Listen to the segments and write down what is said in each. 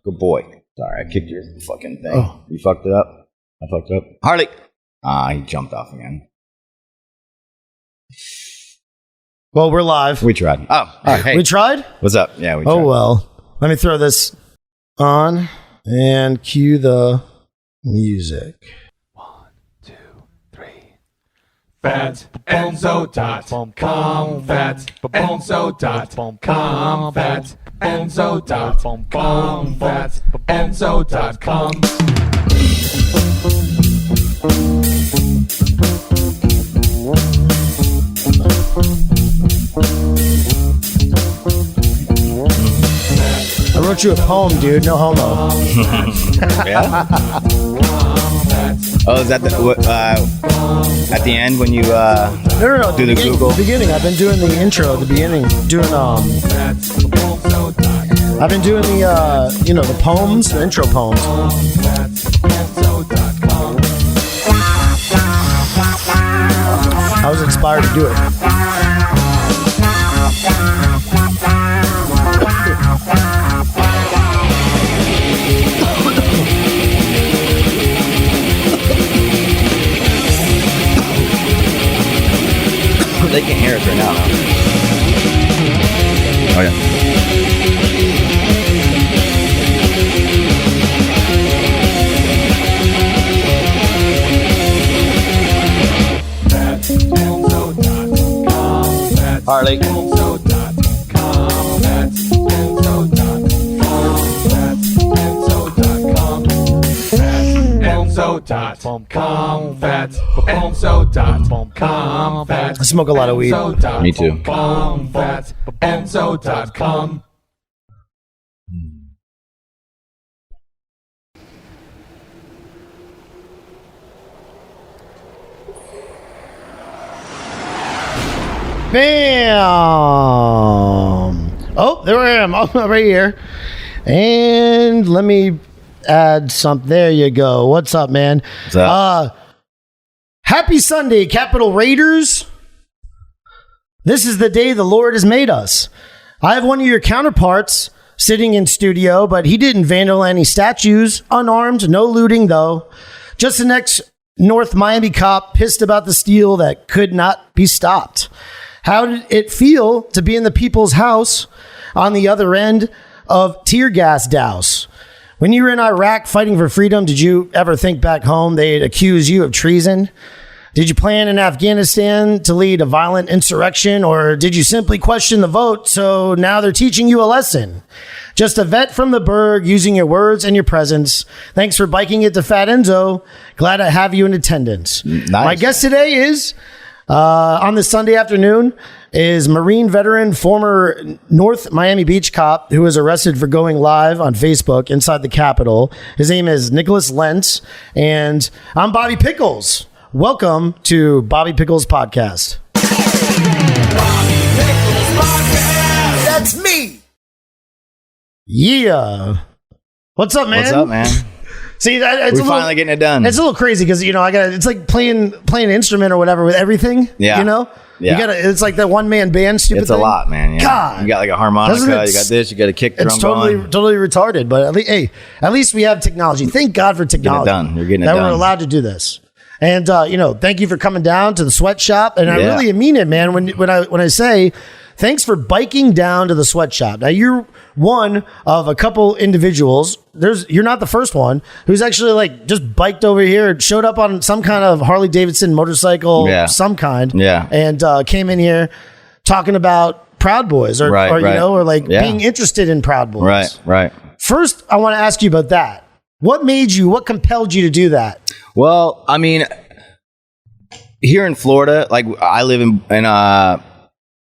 Good boy. Sorry, I kicked your fucking thing. Oh. You fucked it up? I fucked it up. Harley! He jumped off again. Well, we're live. We tried. Oh, hey. We tried? What's up? Yeah, we tried. Oh, well. Let me throw this on and cue the music. 1, 2, 3. FATENZO.com. FATENZO.com. FATENZO.com. FATENZO.com. I wrote you a poem, dude. No homo. Yeah? Oh, is that at the end when you no, do the Google? The beginning. I've been doing the intro at the beginning. I've been doing the the poems, the intro poems. I was inspired to do it. They can hear us right now. Oh, yeah. Harley. I smoke a lot of weed. Me too. FATENZO.com. Bam! Oh, there I am. I'm right here. And let me add something. There you go. What's up, man? What's up? Happy Sunday, Capital Raiders. This is the day the Lord has made us. I have one of your counterparts sitting in studio, but he didn't vandal any statues. Unarmed, no looting, though. Just the next North Miami cop pissed about the steal that could not be stopped. How did it feel to be in the people's house on the other end of tear gas dowse? When you were in Iraq fighting for freedom, did you ever think back home they'd accuse you of treason? Did you plan in Afghanistan to lead a violent insurrection, or did you simply question the vote, so now they're teaching you a lesson? Just a vet from the Burg, using your words and your presence. Thanks for biking it to Fat Enzo. Glad to have you in attendance. Nice. My guest today is... on this Sunday afternoon is Marine veteran, former North Miami Beach cop who was arrested for going live on Facebook inside the Capitol. His name is Nicholes Lentz, and I'm Bobby Pickles. Welcome to Bobby Pickles Podcast. Bobby Pickles Podcast. That's me. Yeah. What's up, man? What's up, man? See, we're finally getting it done. It's a little crazy because it's like playing an instrument or whatever with everything. Yeah, Yeah. It's like that one man band stupid. It's thing. a lot, man. Yeah. God, you got like a harmonica. You got this. You got a kick drum. It's totally retarded. But at least we have technology. Thank God for technology. Get it done. You're getting it done. That we're allowed to do this. And thank you for coming down to the sweatshop. And I really mean it, man. When I say thanks for biking down to the sweatshop. Now you're one of a couple individuals. You're not the first one who's actually like just biked over here and showed up on some kind of Harley Davidson motorcycle, some kind. Yeah. And came in here talking about Proud Boys or being interested in Proud Boys. Right. First, I want to ask you about that. What compelled you to do that? Well, I mean, here in Florida, like I live in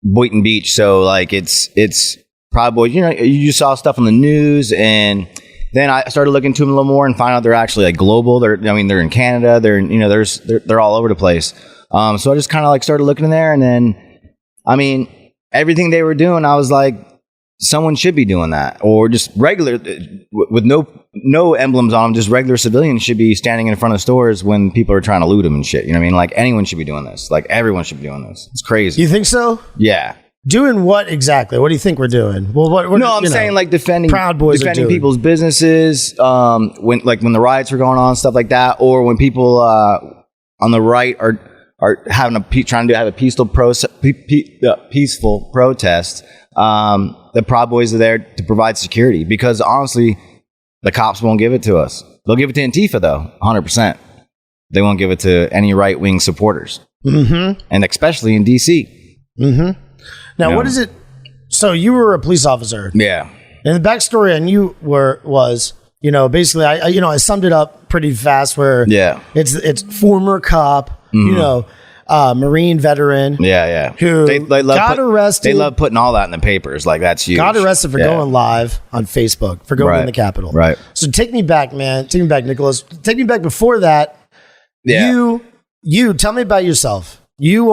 Boynton Beach, so like it's Proud Boys. You just saw stuff on the news, and then I started looking into them a little more and found out they're actually like global. They're in Canada. They're all over the place. So I just kind of like started looking in there, and then I mean everything they were doing, I was like, someone should be doing that, or just regular with no emblems on them. Just regular civilians should be standing in front of stores when people are trying to loot them and shit. You know what I mean? Like anyone should be doing this. Like everyone should be doing this. It's crazy. You think so? Yeah. Doing what exactly? What do you think we're doing? Well, what? No, I'm saying like defending Proud Boys defending are doing. people's businesses. When the riots were going on, stuff like that, or when people on the right are having trying to have a peaceful protest. The Proud Boys are there to provide security because honestly, the cops won't give it to us. They'll give it to Antifa though, 100%. They won't give it to any right wing supporters, and especially in DC. Now, what is it? So you were a police officer. Yeah. And the backstory on you was, basically, I summed it up pretty fast. Where it's former cop, Marine veteran. Yeah. Who got arrested. They love putting all that in the papers. Like that's huge. Got arrested for going live on Facebook for going in the Capitol. Right. So take me back, man. Take me back, Nicholas. Take me back before that. Yeah. You tell me about yourself. You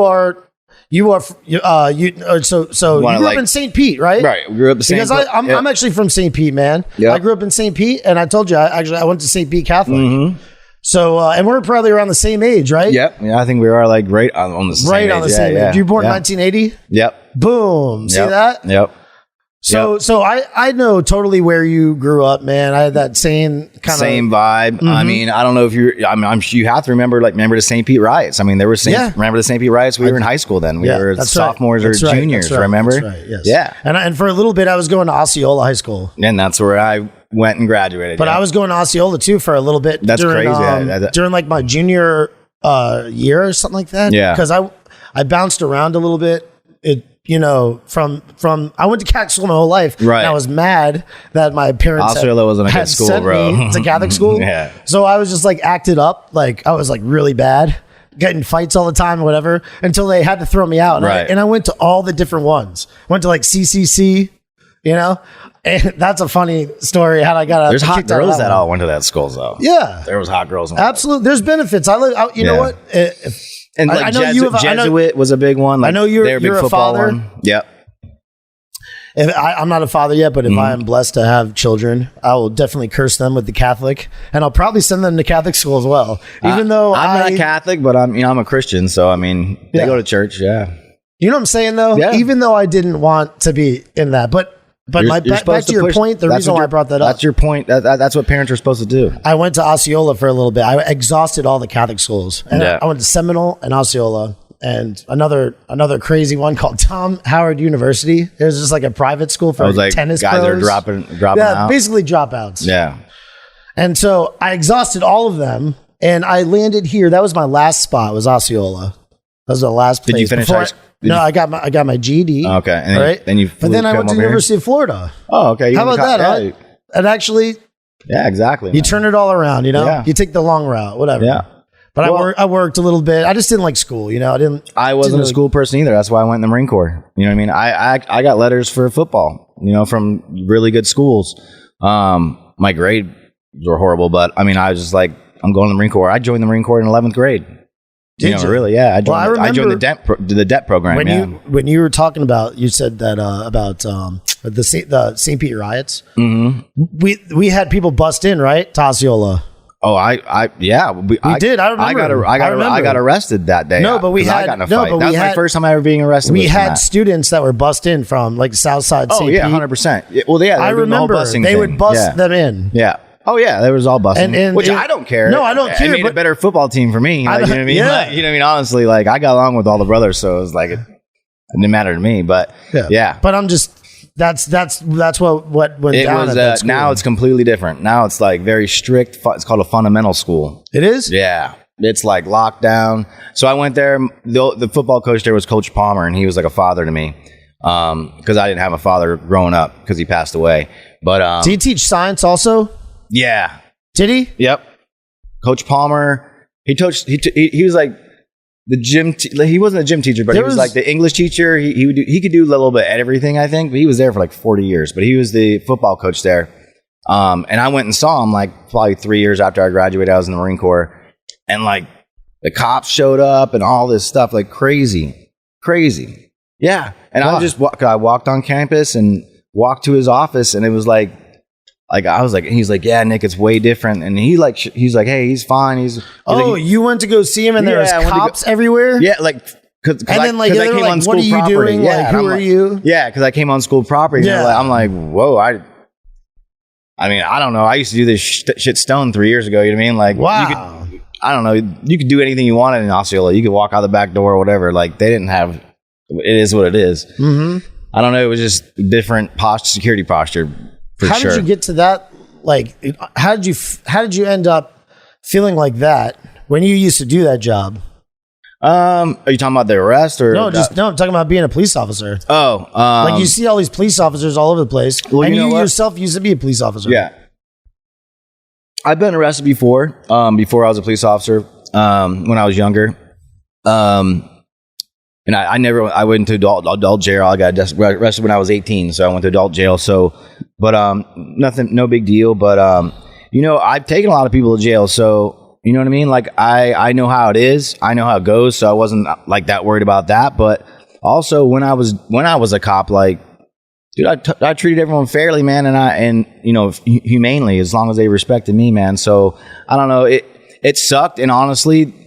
grew up in St. Pete, right? Right. We grew up the same because I'm actually from St. Pete, man. Yep. I grew up in St. Pete, and I told you I went to St. Pete Catholic. So and we're probably around the same age, right? Yep. Yeah, I think we are like right on the same age. Right on the same age. You were born in 1980? Yep. Boom. See that? Yep. So I know totally where you grew up, man. I had that same vibe. I mean, I don't know if I'm sure you have to remember the St. Pete riots. I mean, there were remember the St. Pete riots? We were in high school then. We were sophomores or juniors, remember? That's right, yes. Yeah. And for a little bit, I was going to Osceola High School. And that's where I went and graduated. But I was going to Osceola too for a little bit. That's crazy. During like my junior year or something like that. Yeah. Because I bounced around a little bit. From I went to Catholic school my whole life. Right. And I was mad that my parents Osceola wasn't a good had school, sent bro. me to Catholic school. Yeah. So I was just like acted up, like I was like really bad, getting fights all the time, or whatever, until they had to throw me out. And I went to all the different ones. Went to like CCC, And that's a funny story. How I got there's hot girls that all went to that school though. Yeah, there was hot girls. Absolutely, there's benefits. You know what? And like I know Jesuit was a big one. Like, I know you're a father. One. Yep. I'm not a father yet, but if I am blessed to have children, I will definitely curse them with the Catholic, and I'll probably send them to Catholic school as well. Even though I'm not Catholic, but I'm a Christian, so I mean, they go to church. Yeah. You know what I'm saying though? Yeah. Even though I didn't want to be in that, but back to your point, the reason why I brought that up. That's your point. That's what parents are supposed to do. I went to Osceola for a little bit. I exhausted all the Catholic schools. And I went to Seminole and Osceola and another crazy one called Tom Howard University. It was just like a private school for tennis guys pros. Are dropping out. Basically dropouts. Yeah. And so I exhausted all of them and I landed here. That was my last spot, was Osceola. That was the last place. Did you finish high school? I got my GED. Okay, and then you. But then I went to the University of Florida. Oh, okay. How about that? And actually, yeah, exactly. You turn it all around. Yeah. You take the long route, whatever. Yeah. But I worked a little bit. I just didn't like school. I wasn't a school person either. That's why I went in the Marine Corps. You know what I mean? I got letters for football. From really good schools. My grades were horrible, but I mean, I was just like, I'm going to the Marine Corps. I joined the Marine Corps in 11th grade. Did you? Really? Yeah. I joined the DEP program. When you were talking about, you said that about the St. Pete riots. Mm-hmm. We had people bust in, right, to Osceola. Oh, we did. I remember. I got arrested that day. No, but we had I got in a fight. That was my first time ever being arrested. We had students that were bust in from like South Side. Oh, yeah, 100%. Well, yeah. I remember they would bust them in. Yeah. Oh yeah, there was all busting, which I don't care. No, I don't care. It made a better football team for me. Like, you know what I mean? Yeah. You know what I mean? Honestly, like I got along with all the brothers, so it was like it didn't matter to me. But yeah. But I'm just that's what went down. At that school. Now it's completely different. Now it's like very strict. It's called a fundamental school. It is. Yeah, it's like locked down. So I went there. The football coach there was Coach Palmer, and he was like a father to me because I didn't have a father growing up because he passed away. But did he teach science also? Yeah. Did he? Yep. Coach Palmer. He was like the gym. He wasn't a gym teacher, but he was like the English teacher. He could do a little bit of everything, I think. But he was there for like 40 years. But he was the football coach there. And I went and saw him like probably 3 years after I graduated. I was in the Marine Corps, and like the cops showed up and all this stuff, like crazy. Yeah. And I walked on campus and walked to his office, and it was like I was like, he's like, yeah, Nick, it's way different. And he's like, hey, he's fine. He's you went to go see him and there was cops everywhere? Yeah, like Cause And then like, they're like, what are you doing? Yeah, like, who are you? Yeah, because I came on school property. Yeah. And I'm like, whoa, I mean, I don't know. I used to do this shit stone 3 years ago. You know what I mean? Like, Wow. I don't know. You could do anything you wanted in Osceola. You could walk out the back door or whatever. Like, they didn't have. It is what it is. Mm-hmm. I don't know. It was just different security posture. For How sure. did you get to that? Like, how did you end up feeling like that when you used to do that job? Are you talking about the arrest or No, I'm talking about being a police officer. Oh, Like, you see all these police officers all over the place, Well, and you know you what? yourself used to be a police officer. Yeah. I've been arrested before, before I was a police officer, when I was younger. And I went to adult jail. I got arrested when I was 18, so I went to adult jail. So, but nothing, no big deal. But I've taken a lot of people to jail, so you know what I mean. Like I know how it is. I know how it goes. So I wasn't like that worried about that. But also when I was a cop, like, dude, I treated everyone fairly, man, and humanely, as long as they respected me, man. So I don't know. It sucked, and honestly.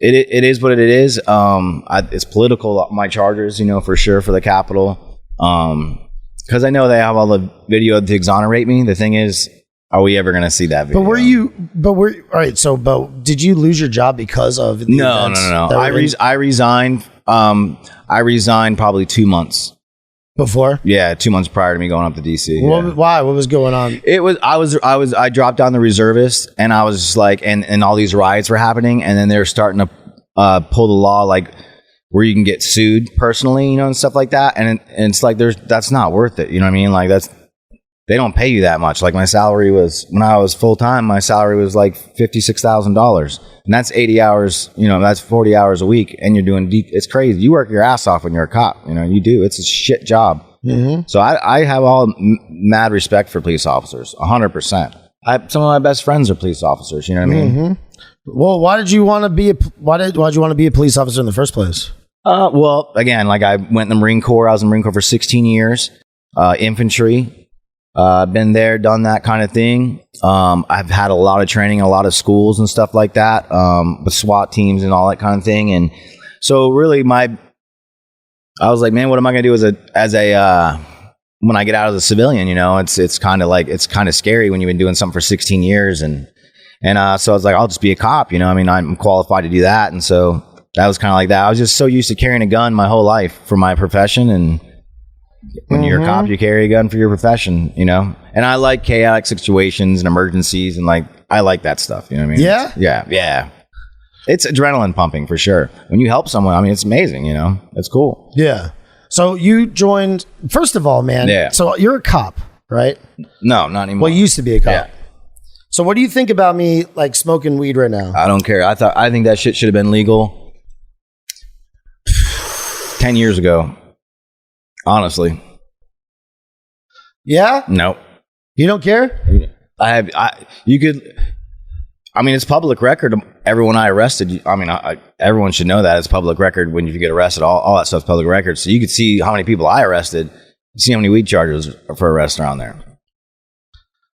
It is what it is. It's political, my charges, for sure, for the Capitol. Because I know they have all the video to exonerate me. The thing is, are we ever going to see that video? All right. So, but did you lose your job because of the events No. that were I resigned. I resigned probably 2 months. before? Yeah, 2 months prior to me going up to DC. Yeah. Why? What was going on? I dropped down the reservist, and I was just like, and all these riots were happening, and then they were starting to pull the law, like where you can get sued personally, and stuff like that. And it's like, that's not worth it. You know what I mean? Like they don't pay you that much. Like my salary was, when I was full time, my salary was like $56,000, and that's 80 hours. That's 40 hours a week, and you're doing it's crazy. You work your ass off when you're a cop. You do. It's a shit job. Mm-hmm. So I have all mad respect for police officers, 100%. Some of my best friends are police officers. You know what I mean? Mm-hmm. Well, why did you want to be why did you want to be a police officer in the first place? Well, again, like I went in the Marine Corps. I was in the Marine Corps for 16 years. Infantry. Been there, done that kind of thing. I've had a lot of training in a lot of schools and stuff like that, with SWAT teams and all that kind of thing. And so really I was like, man, what am I going to do as a when I get out as a civilian? It's kind of like, it's kind of scary when you've been doing something for 16 years. And so I was like, I'll just be a cop. I'm qualified to do that. And so that was kind of like that. I was just so used to carrying a gun my whole life for my profession. And when you're a cop, you carry a gun for your profession, and I like chaotic situations and emergencies. And like, I like that stuff. You know what I mean? Yeah. Yeah. It's adrenaline pumping for sure. When you help someone, it's amazing, it's cool. Yeah. So you joined, first of all, man. Yeah. So you're a cop, right? No, not anymore. Well, you used to be a cop. Yeah. So what do you think about me like smoking weed right now? I don't care. I think that shit should have been legal 10 years ago. Honestly. Yeah? No. You don't care? It's public record. Everyone I arrested, everyone should know that it's public record. When you get arrested, all that stuff's public record. So you could see how many people I arrested, see how many weed charges for arrests are on there.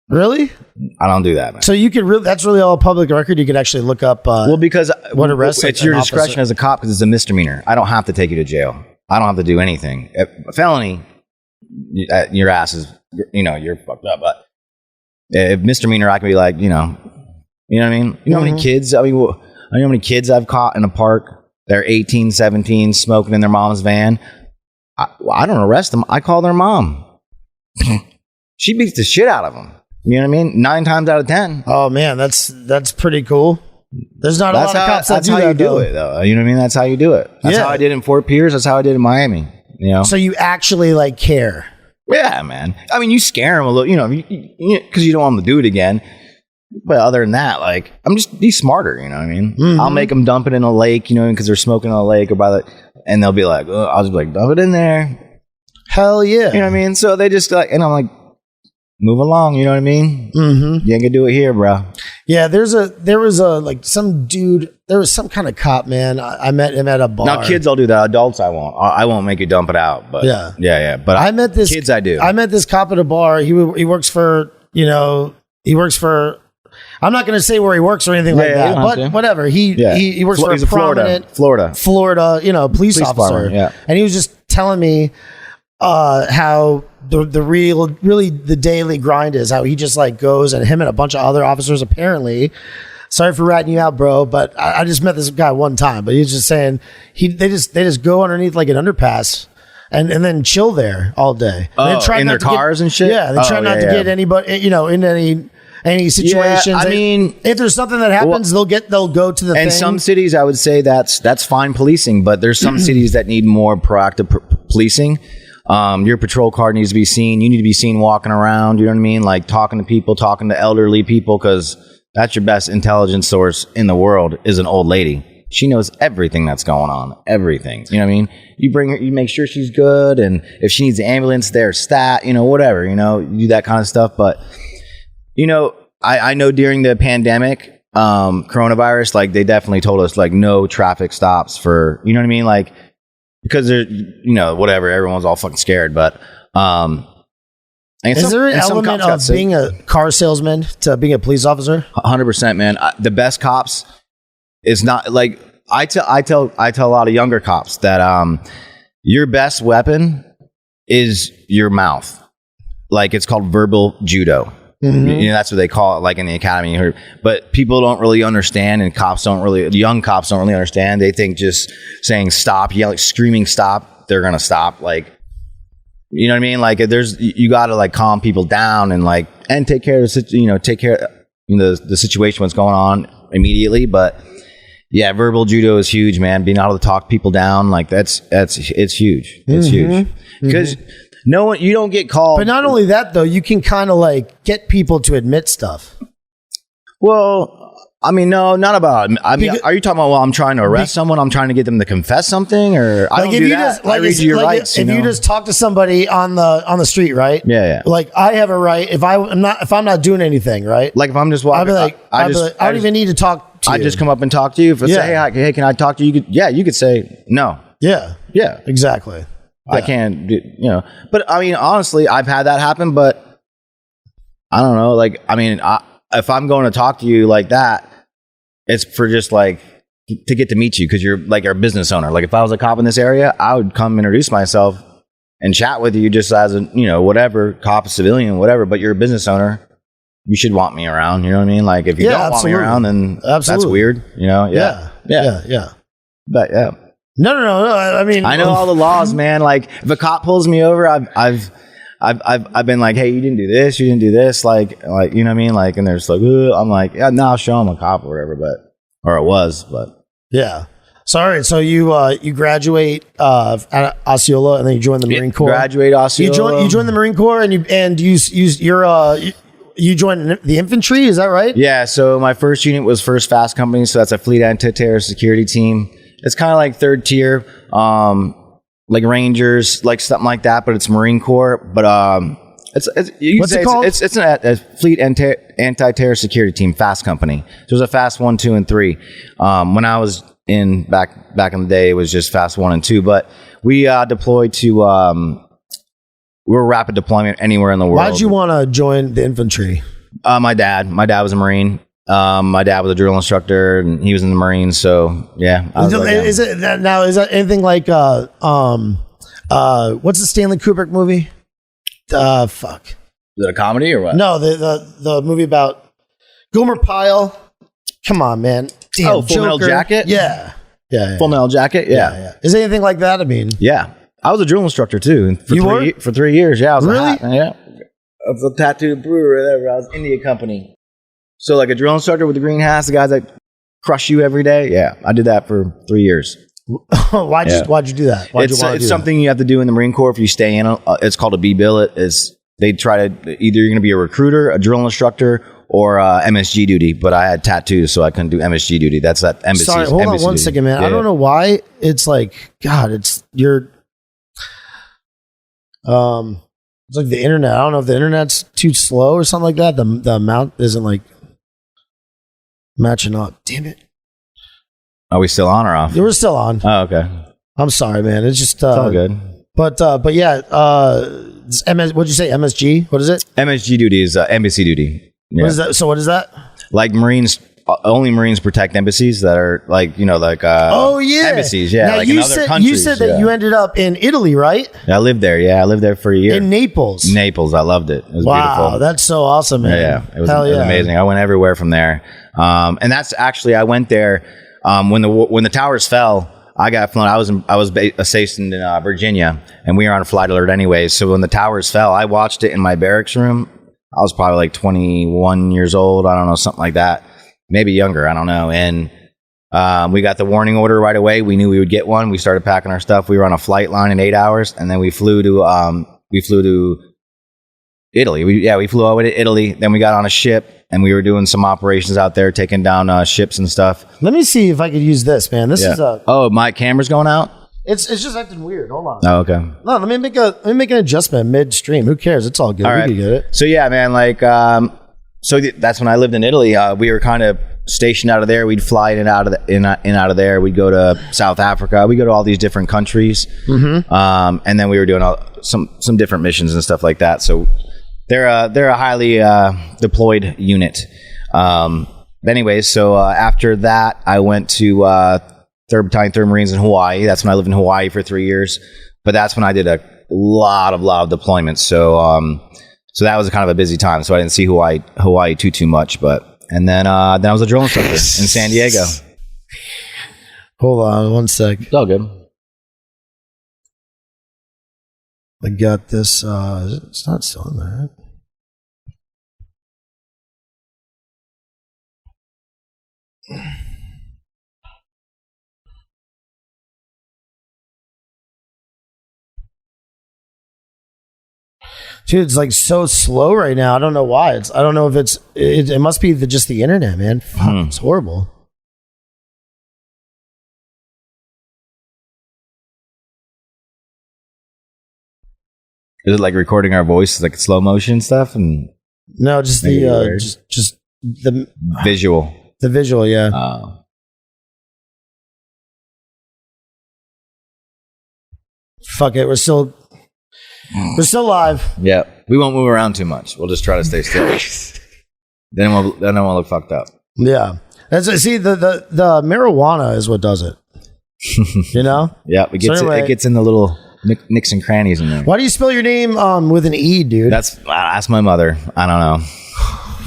Really? I don't do that, man. So you could that's really all public record. You could actually look up. Because what arrests? It's your discretion as a cop because it's a misdemeanor. I don't have to take you to jail. I don't have to do anything. A felony, your ass is, you're fucked up. But if misdemeanor, I can be like, you know what I mean? You know how many kids? I know how many kids I've caught in a park. They're 18, 17, smoking in their mom's van. I don't arrest them. I call their mom. She beats the shit out of them. You know what I mean? 9 times out of 10. Oh man, that's pretty cool. There's not a lot of cops that do that. That's how you do it, though. You know what I mean? That's how you do it. That's how I did in Fort Pierce. That's how I did in Miami. So you actually like care? Yeah, man. You scare them a little, because you don't want them to do it again. But other than that, like, be smarter. You know what I mean? Mm-hmm. I'll make them dump it in a lake, because they're smoking in a lake or and they'll be like, oh, I'll just be like, dump it in there. Hell yeah. You know what I mean? So they just and I'm like, move along, you know what I mean? Mm-hmm. You ain't gonna do it here, bro. Yeah, there was some dude, there was some kind of cop, man. I met him at a bar. Now, kids, I'll do that. Adults, I won't. I won't make you dump it out. But yeah. But I met this kids. I do. I met this cop at a bar. He works for I'm not going to say where he works or anything like you that, don't have to. but whatever. He works for He's a prominent Florida, police officer. department, yeah. And he was just telling me how really the daily grind is, how he just like goes, and him and a bunch of other officers apparently. Sorry for ratting you out, bro, but I just met this guy one time, but he was just saying they just go underneath like an underpass and then chill there all day. Oh, they try in not their to get- cars and shit? Yeah, they try not to get anybody, in any situations. Yeah, I mean, if there's something that happens, they'll go to the thing. And some cities, I would say that's fine policing, but there's some cities that need more proactive policing. Your patrol car needs to be seen. You need to be seen walking around. You know what I mean? Like talking to people, talking to elderly people, because that's your best intelligence source in the world is an old lady. She knows everything that's going on. Everything. You know what I mean? You bring her, you make sure she's good. And if she needs an ambulance, there's stat, whatever, you do that kind of stuff. But, I know during the pandemic, coronavirus, like they definitely told us like no traffic stops for, you know what I mean? Like, because they're, whatever, everyone's all fucking scared. But, is there an element of being a car salesman to being a police officer? 100%, man. The best cops is not like I tell a lot of younger cops that your best weapon is your mouth. Like it's called verbal judo. Mm-hmm. That's what they call it, like in the academy. But people don't really understand, and young cops don't really understand. They think just saying stop, screaming stop, they're gonna stop. Like. You know what I mean? Like you got to like calm people down and take care of the situation, what's going on immediately. But yeah, verbal judo is huge, man. Being able to talk people down, like it's huge. It's huge because you don't get called. But not only that though, you can kind of like get people to admit stuff. Well, I mean, no, not about. I mean, are you talking about? Well, I'm trying to arrest someone. I'm trying to get them to confess something, or I don't do that. I read your rights. If you just talk to somebody on the street, right? Yeah. Like I have a right if I'm not doing anything, right? Like if I'm just walking, I don't even need to talk to you. I just come up and talk to you. If I say, hey, can I talk to you? You could say no. Yeah. Exactly. Yeah. I can't do, But I mean, honestly, I've had that happen. But I don't know. Like, I mean, if I'm going to talk to you like that. It's for just like to get to meet you because you're like our business owner. Like if I was a cop in this area, I would come introduce myself and chat with you just as a, whatever, cop, civilian, whatever, but you're a business owner. You should want me around. You know what I mean? Like if you don't want me around, then that's weird. Yeah. But yeah. No. I mean, I know all the laws, man. Like if a cop pulls me over, I've been like, hey, you didn't do this, like you know what I mean, like, and there's like, I'm like, yeah, no, I'll show him a cop or whatever, or it was, but yeah. Sorry, so you graduate at Osceola and then you join the Marine Corps. Graduate Osceola. You join the Marine Corps and you join the infantry. Is that right? Yeah. So my first unit was 1st Fast Company, so that's a fleet anti-terror security team. It's kind of like 3rd tier. Like Rangers, like something like that, but it's Marine Corps. But what's it called? It's a fleet anti-terror security team, Fast Company. There's a Fast 1, 2, and 3. When I was back in the day, it was just Fast 1 and 2. But we deployed to we're rapid deployment anywhere in the world. Why'd you want to join the infantry? My dad was a Marine. My dad was a drill instructor and he was in the Marines. So yeah. Is that anything like, what's the Stanley Kubrick movie? Fuck. Is it a comedy or what? No, the movie about Gomer Pyle. Come on, man. Damn, Full Metal Jacket? Yeah. Full Metal Jacket? Yeah. Is it anything like that? I mean, yeah. I was a drill instructor too. For 3 years. Yeah. I was I was a tattooed brewer or whatever. I was India Company. So like a drill instructor with the green hats, the guys that crush you every day. Yeah, I did that for 3 years. Why'd you do that? It's something you have to do in the Marine Corps if you stay in. It's called a B billet. They try to either you're going to be a recruiter, a drill instructor, or MSG duty. But I had tattoos, so I couldn't do MSG duty. That's that embassy. Sorry, hold on one second, man. Yeah. I don't know why it's like God. It's like the internet. I don't know if the internet's too slow or something like that. The amount isn't like matching up. Damn it. Are we still on or off? We're still on. Oh, okay. I'm sorry, man. It's just it's all good. But yeah, what'd you say? MSG? What is it? MSG duty is embassy duty. Yeah. What is that? So what is that? Like Marines, only Marines protect embassies that are like, embassies. Yeah. Now like you in other said countries. you said that you ended up in Italy, right? I lived there. Yeah. I lived there for a year. In Naples. Naples. I loved it. It was beautiful. That's so awesome, man. Yeah. It was amazing. I went everywhere from there. And that's actually, I went there when the towers fell. I got flown. I was stationed in Virginia, and we were on flight alert anyways. So when the towers fell, I watched it in my barracks room. I was probably like 21 years old. I don't know, something like that. Maybe younger. I don't know. And we got the warning order right away. We knew we would get one. We started packing our stuff. We were on a flight line in 8 hours, and then we flew to Italy. We flew over to Italy. Then we got on a ship. And we were doing some operations out there, taking down ships and stuff. Let me see if I could use this, man. This is a. Oh, my camera's going out? It's just acting weird. Hold on. Oh, okay. No, let me make an adjustment midstream. Who cares? It's all good. All we right. can get it. So yeah, man. Like, that's when I lived in Italy. We were kind of stationed out of there. We'd fly in and out of there. We'd go to South Africa. We go to all these different countries. Mm-hmm. And then we were doing some different missions and stuff like that. So. They're a highly deployed unit. Anyways, so after that, I went to 3rd Battalion, 3rd Marines in Hawaii. That's when I lived in Hawaii for 3 years. But that's when I did a lot of deployments. So that was kind of a busy time. So I didn't see Hawaii too much. And then I was a drill instructor in San Diego. Hold on 1 sec. It's all good. I got this. It's not still in there. Dude, it's like so slow right now. I don't know why. I don't know if it must be just the internet, man. Fuck, it's horrible. Is it like recording our voice, like slow motion stuff, and no, just the just the visual. The visual, yeah. Fuck it, we're still live. Yeah, we won't move around too much. We'll just try to stay still. then I won't look fucked up. Yeah, see the marijuana is what does it. You know? Yeah, it gets in the little nicks and crannies in there. Why do you spell your name with an E, dude? Ask my mother. I don't know.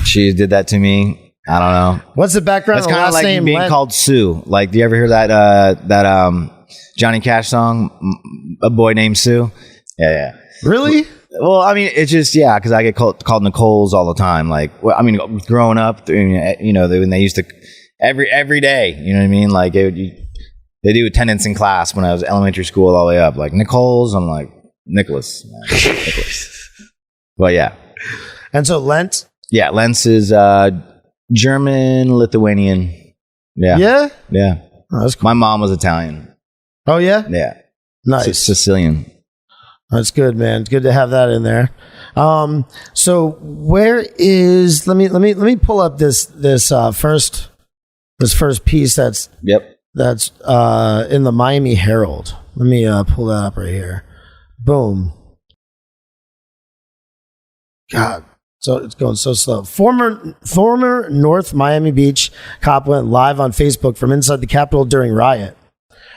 She did that to me. I don't know. What's the background? That's kind of like being called Sue. Like, do you ever hear that Johnny Cash song, A Boy Named Sue? Yeah. Really? Well, I mean, it's just, because I get called Nicholes all the time. Like, well, I mean, growing up, when they used to, every day, you know what I mean? Like, they do attendance in class when I was elementary school all the way up. Like, Nicholes, I'm like, Nicholas. Well, yeah. And so Lentz? Yeah, Lentz is German, Lithuanian. Yeah. Yeah? Yeah. Oh, that's cool. My mom was Italian. Oh, yeah? Yeah. Nice. Sicilian. That's good, man. It's good to have that in there. So where is, let me pull up this first piece that's in the Miami Herald. Let me pull that up right here. Boom. God. So it's going so slow. Former North Miami Beach cop went live on Facebook from inside the Capitol during riot.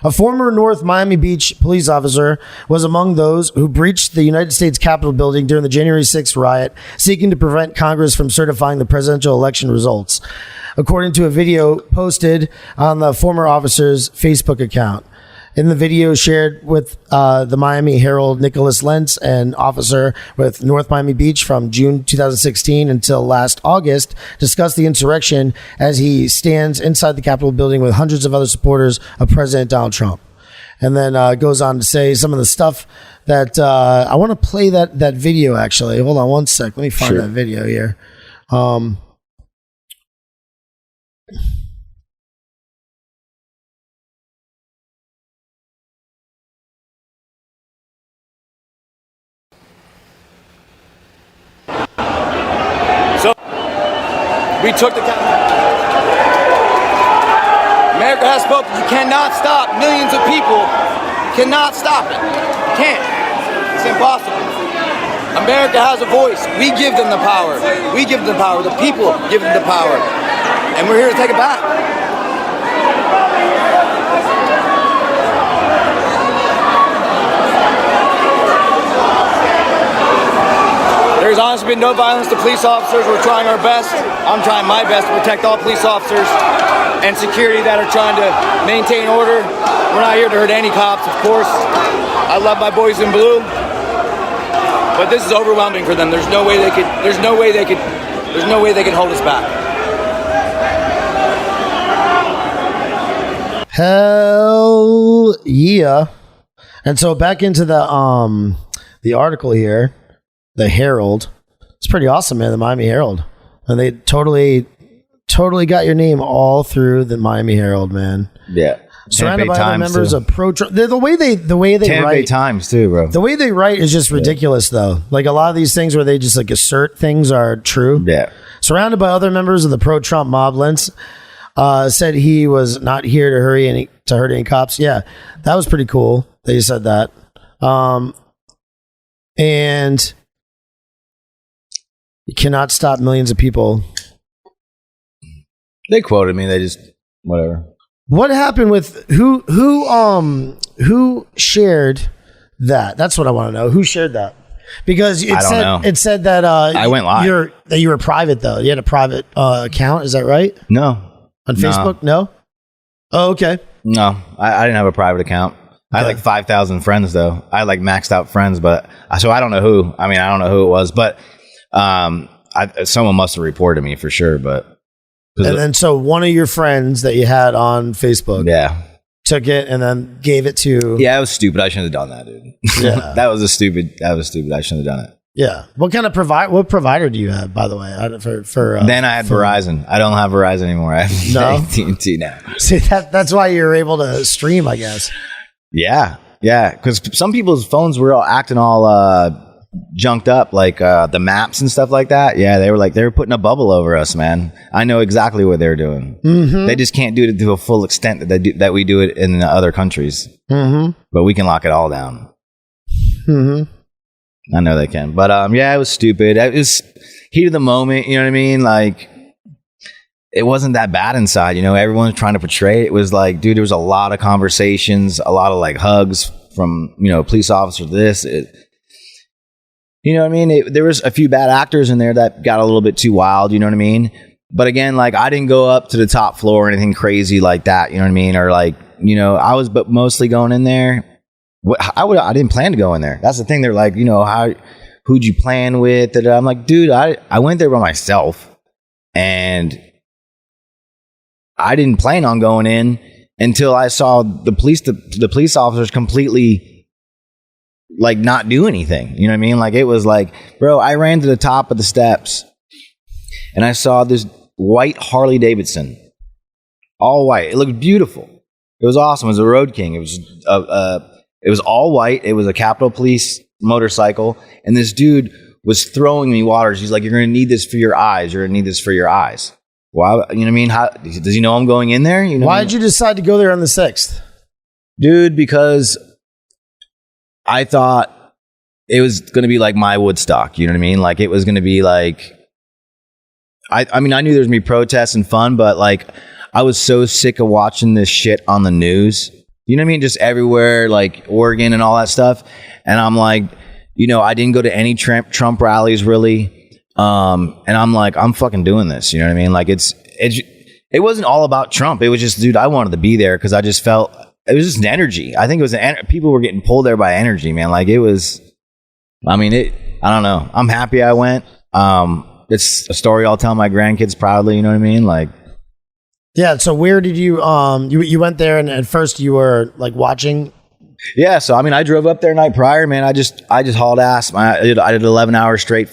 A former North Miami Beach police officer was among those who breached the United States Capitol building during the January 6th riot, seeking to prevent Congress from certifying the presidential election results, according to a video posted on the former officer's Facebook account. In the video shared with the Miami Herald, Nicholes Lentz, an officer with North Miami Beach from June 2016 until last August, discussed the insurrection as he stands inside the Capitol building with hundreds of other supporters of President Donald Trump. And then goes on to say some of the stuff that I want to play that video, actually. Hold on one sec. Let me find that video here. We took the America has spoken. You cannot stop millions of people. Cannot stop it. Can't. It's impossible. America has a voice. We give them the power. We give them the power. The people give them the power. And we're here to take it back. There's honestly been no violence to police officers. We're trying our best. I'm trying my best to protect all police officers and security that are trying to maintain order. We're not here to hurt any cops, of course. I love my boys in blue, but this is overwhelming for them. There's no way they could hold us back. Hell yeah. And so back into the article here, the Herald. It's pretty awesome, man, the Miami Herald. And they totally got your name all through the Miami Herald, man. Yeah. Surrounded by other members too. of pro-Trump. The way they Tampa Bay write, Times too, bro. the way they write is just ridiculous, though. Like a lot of these things where they just like assert things are true. Yeah. Surrounded by other members of the pro-Trump mob, Lentz said he was not here to hurt any cops. Yeah, that was pretty cool that you said that. And you cannot stop millions of people. They quoted me. They just whatever. What happened with who shared that? That's what I want to know. Who shared that? Because I don't know. It said that I went live. You were private though. You had a private account. Is that right? No. On Facebook? No. Oh, okay. No, I didn't have a private account. I had like 5,000 friends though. I had like maxed out friends, but so I don't know who. I mean, I don't know who it was, but someone must have reported me for sure. But and then so one of your friends that you had on Facebook, took it and then gave it to. Yeah, it was stupid. I shouldn't have done that, dude. Yeah, that was stupid. I shouldn't have done it. Yeah. What kind of what provider do you have, by the way? Then I had Verizon. I don't have Verizon anymore. I have AT&T now. See, that's why you're able to stream, I guess. Yeah. Because some people's phones were all acting all junked up, like the maps and stuff like that. Yeah, they were putting a bubble over us, man. I know exactly what they're doing. Mm-hmm. They just can't do it to a full extent that we do it in other countries. Mm-hmm. But we can lock it all down. Mm-hmm. I know they can. But yeah, it was stupid. It was heat of the moment, you know what I mean? Like, it wasn't that bad inside, you know? Everyone's trying to portray it. It was like, dude, there was a lot of conversations, a lot of like hugs from, you know, police officer this. You know what I mean? There was a few bad actors in there that got a little bit too wild, you know what I mean? But again, like, I didn't go up to the top floor or anything crazy like that, you know what I mean? Or like, you know, I was mostly going in there. I didn't plan to go in there. That's the thing. They're like, you know, who'd you plan with? And I'm like, dude, I went there by myself and I didn't plan on going in until I saw the police officers completely like not do anything. You know what I mean? Like, it was like, bro, I ran to the top of the steps and I saw this white Harley Davidson, all white. It looked beautiful. It was awesome. It was a Road King. It was all white. It was a Capitol Police motorcycle. And this dude was throwing me waters. He's like, you're going to need this for your eyes. You're going to need this for your eyes. Why? You know what I mean? How does he know I'm going in there? You know. Why did you decide to go there on the 6th? Dude, because I thought it was going to be like my Woodstock. You know what I mean? Like, it was going to be like, I mean, I knew there was going to be protests and fun, but like, I was so sick of watching this shit on the news. You know what I mean? Just everywhere, like Oregon and all that stuff. And I'm like, you know, I didn't go to any Trump rallies really. And I'm like, I'm fucking doing this. You know what I mean? Like, it wasn't all about Trump. It was just, dude, I wanted to be there because I just felt, it was just an energy. I think it was people were getting pulled there by energy, man. Like, it was, I mean, I don't know. I'm happy I went. It's a story I'll tell my grandkids proudly. You know what I mean? Like, yeah. So where did you you went there and at first you were like watching? Yeah. So, I mean, I drove up there night prior, man. I just hauled ass. I did 11 hours straight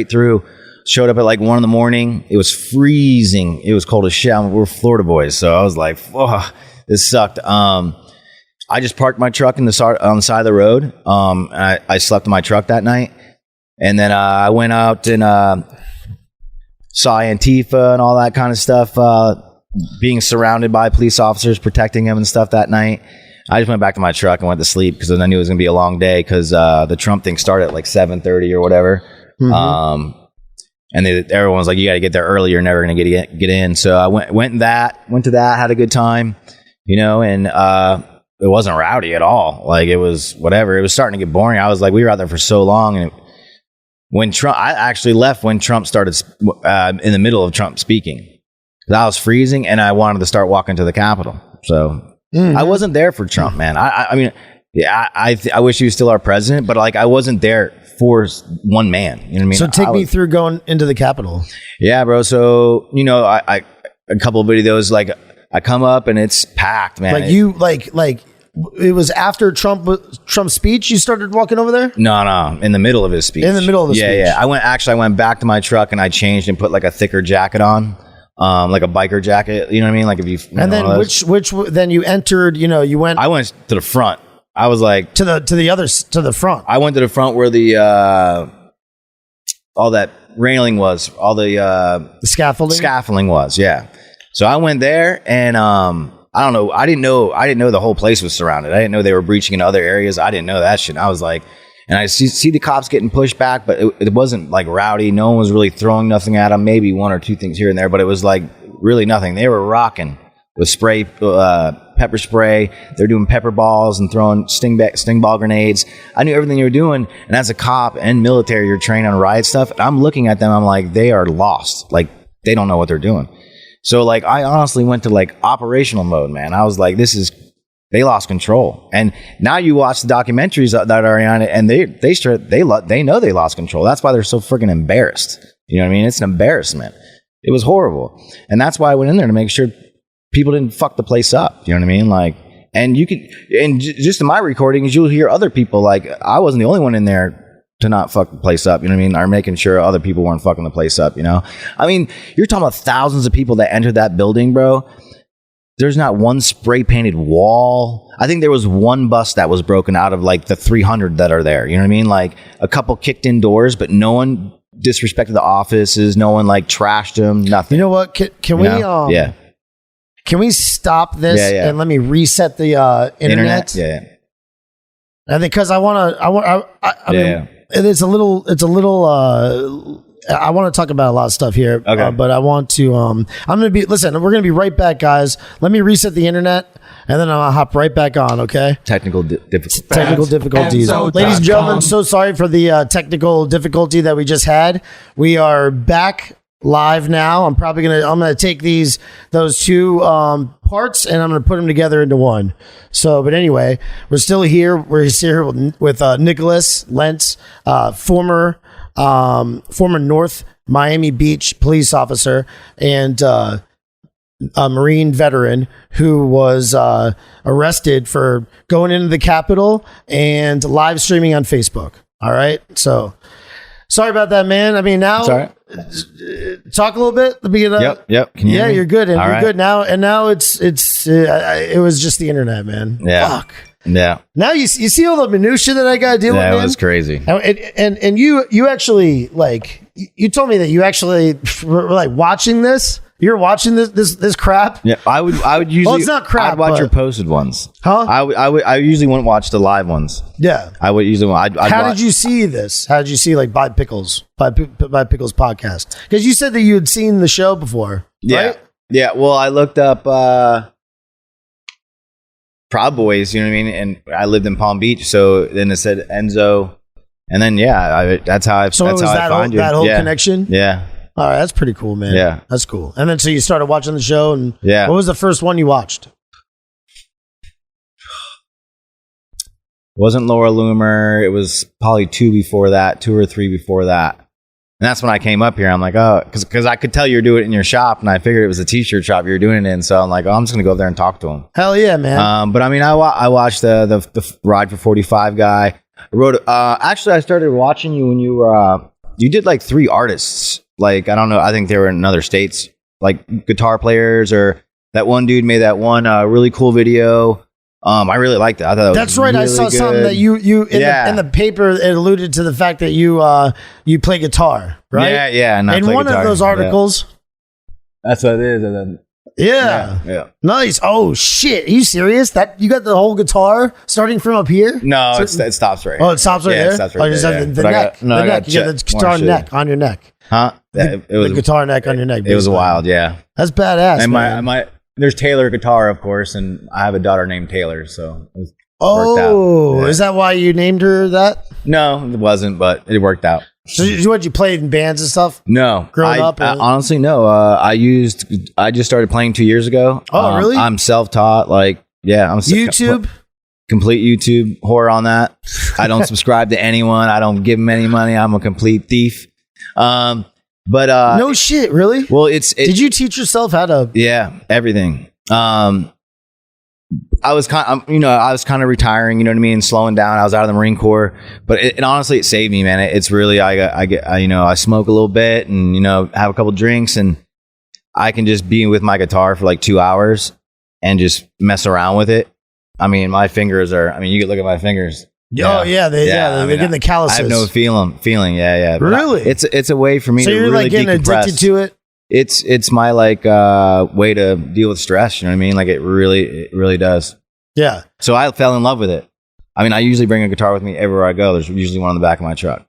through. Showed up at like 1 a.m. It was freezing. It was cold as shit. We're Florida boys. So I was like, oh, this sucked. I just parked my truck on the side of the road. And I slept in my truck that night. And then I went out and saw Antifa and all that kind of stuff, being surrounded by police officers, protecting them and stuff that night. I just went back to my truck and went to sleep because I knew it was gonna be a long day because the Trump thing started at like 7:30 or whatever. And everyone was like, "You got to get there early. You're never gonna get in." So I went to that, had a good time, and it wasn't rowdy at all. Like it was whatever. It was starting to get boring. I was like, we were out there for so long, and I actually left when Trump started in the middle of Trump speaking. I was freezing and I wanted to start walking to the Capitol. So I wasn't there for Trump, man. I mean, yeah, I wish he was still our president, but like I wasn't there for one man. You know what I mean? So take me through going into the Capitol. Yeah, bro. So, I a couple of videos, like I come up and it's packed, man. Like it was after Trump's speech you started walking over there? No, in the middle of his speech. In the middle of the speech. Yeah. I went back to my truck and I changed and put like a thicker jacket on. Like a biker jacket, you know what I mean? Like if you and then then you entered, you went. I went to the front. I was like to the front. I went to the front where the all that railing was, all the scaffolding was, yeah. So I went there and I don't know. I didn't know the whole place was surrounded. I didn't know they were breaching into other areas. I didn't know that shit. I was like. And I see the cops getting pushed back, but it wasn't like rowdy. No one was really throwing nothing at them. Maybe one or two things here and there, but it was like really nothing. They were rocking with pepper spray. They're doing pepper balls and throwing sting ball grenades. I knew everything they were doing. And as a cop and military, you're trained on riot stuff. And I'm looking at them. I'm like, they are lost. Like they don't know what they're doing. So like, I honestly went to like operational mode, man. I was like, they lost control. And now you watch the documentaries that are on it and they know they lost control. That's why they're so freaking embarrassed. You know what I mean? It's an embarrassment. It was horrible. And that's why I went in there to make sure people didn't fuck the place up. You know what I mean? Like, and just in my recordings, you'll hear other people, like I wasn't the only one in there to not fuck the place up. You know what I mean? Or making sure other people weren't fucking the place up, I mean, you're talking about thousands of people that entered that building, bro. There's not one spray painted wall. I think there was one bus that was broken out of like the 300 that are there. You know what I mean? Like a couple kicked in doors, but no one disrespected the offices. No one like trashed them. Nothing. You know what? Can we? Yeah. Can we stop this and let me reset the internet? Yeah. I think because I mean, it's a little. I want to talk about a lot of stuff here, but I want to. we're going to be right back, guys. Let me reset the internet, and then I'll hop right back on. Okay. Technical difficulties. Ladies and gentlemen, so sorry for the technical difficulty that we just had. We are back live now. I'm gonna take those two parts and I'm gonna put them together into one. So, but anyway, we're still here. We're here with Nicholes Lentz, former North Miami Beach police officer and a Marine veteran who was arrested for going into the Capitol and live streaming on Facebook. All right. So sorry about that, man. I mean, now talk a little bit. Yep. Can you hear me? You're good. And all you're right. good now. And now it was just the internet, man. Yeah. Fuck. Yeah. Now you see all the minutia that I got to deal with, man? That was crazy. And you actually, like, you told me that you actually were like watching this. You're watching this crap. Yeah, I would usually. Well, it's not crap. I'd watch your posted ones. Huh? I usually wouldn't watch the live ones. Yeah. I would usually. How did you see this? How did you see like by Pickles podcast? Because you said that you had seen the show before. Yeah. Right? Yeah. Well, I looked up Proud Boys. You know what I mean? And I lived in Palm Beach, so then it said Enzo, and then that's how I. So that's it was how I find you. That whole connection. Yeah. All right, that's pretty cool, man. Yeah. That's cool. And then so you started watching the show, and what was the first one you watched? It wasn't Laura Loomer. It was probably 2 or 3 before that. And that's when I came up here. I'm like, oh, because I could tell you were doing it in your shop, and I figured it was a t-shirt shop you were doing it in. So I'm like, oh, I'm just gonna go up there and talk to him. Hell yeah, man. But I mean, I watched the Ride for 45 guy. Actually, I started watching you when you did like 3 artists. Like, I don't know. I think they were in other states, like guitar players, or that one dude made that one really cool video. I really liked it. I thought that's right. Really I saw good. something that you in the paper. It alluded to the fact that you play guitar, right? Yeah. And in one of those articles, that's what it is. And then Yeah. Nice. Oh shit! Are you serious? That you got the whole guitar starting from up here? No, it stops right. Oh, it stops right there. It stops right you just there, have the But neck. I got You got the guitar neck on your neck. Huh? The guitar neck on your neck. It was basically. wild. Yeah. That's badass. And man. there's Taylor guitar, of course, and I have a daughter named Taylor, so it worked out. Oh, Yeah. is that why you named her that? No, it wasn't, but it worked out. So what, you played in bands and stuff? No, Growing up, or- honestly, no. I just started playing 2 years ago. Oh, really? I'm self-taught. Like, yeah, I'm YouTube? complete YouTube whore on that. I don't subscribe to anyone. I don't give them any money. I'm a complete thief. But No shit, really? well, Did you teach yourself how to? yeah, everything. I was kind of retiring, you know what I mean, slowing down. I was out of the Marine Corps, but it honestly, it saved me, man. It's really, I smoke a little bit and, have a couple drinks, and I can just be with my guitar for like 2 hours and just mess around with it. I mean, my fingers you can look at my fingers. Oh yeah, they're getting the calluses. I have no feeling. Yeah. But Really? It's a way for me So to you're really like getting decompress. addicted to it. It's my way to deal with stress. You know what I mean? Like it really does. Yeah. So I fell in love with it. I mean, I usually bring a guitar with me everywhere I go. There's usually one on the back of my truck.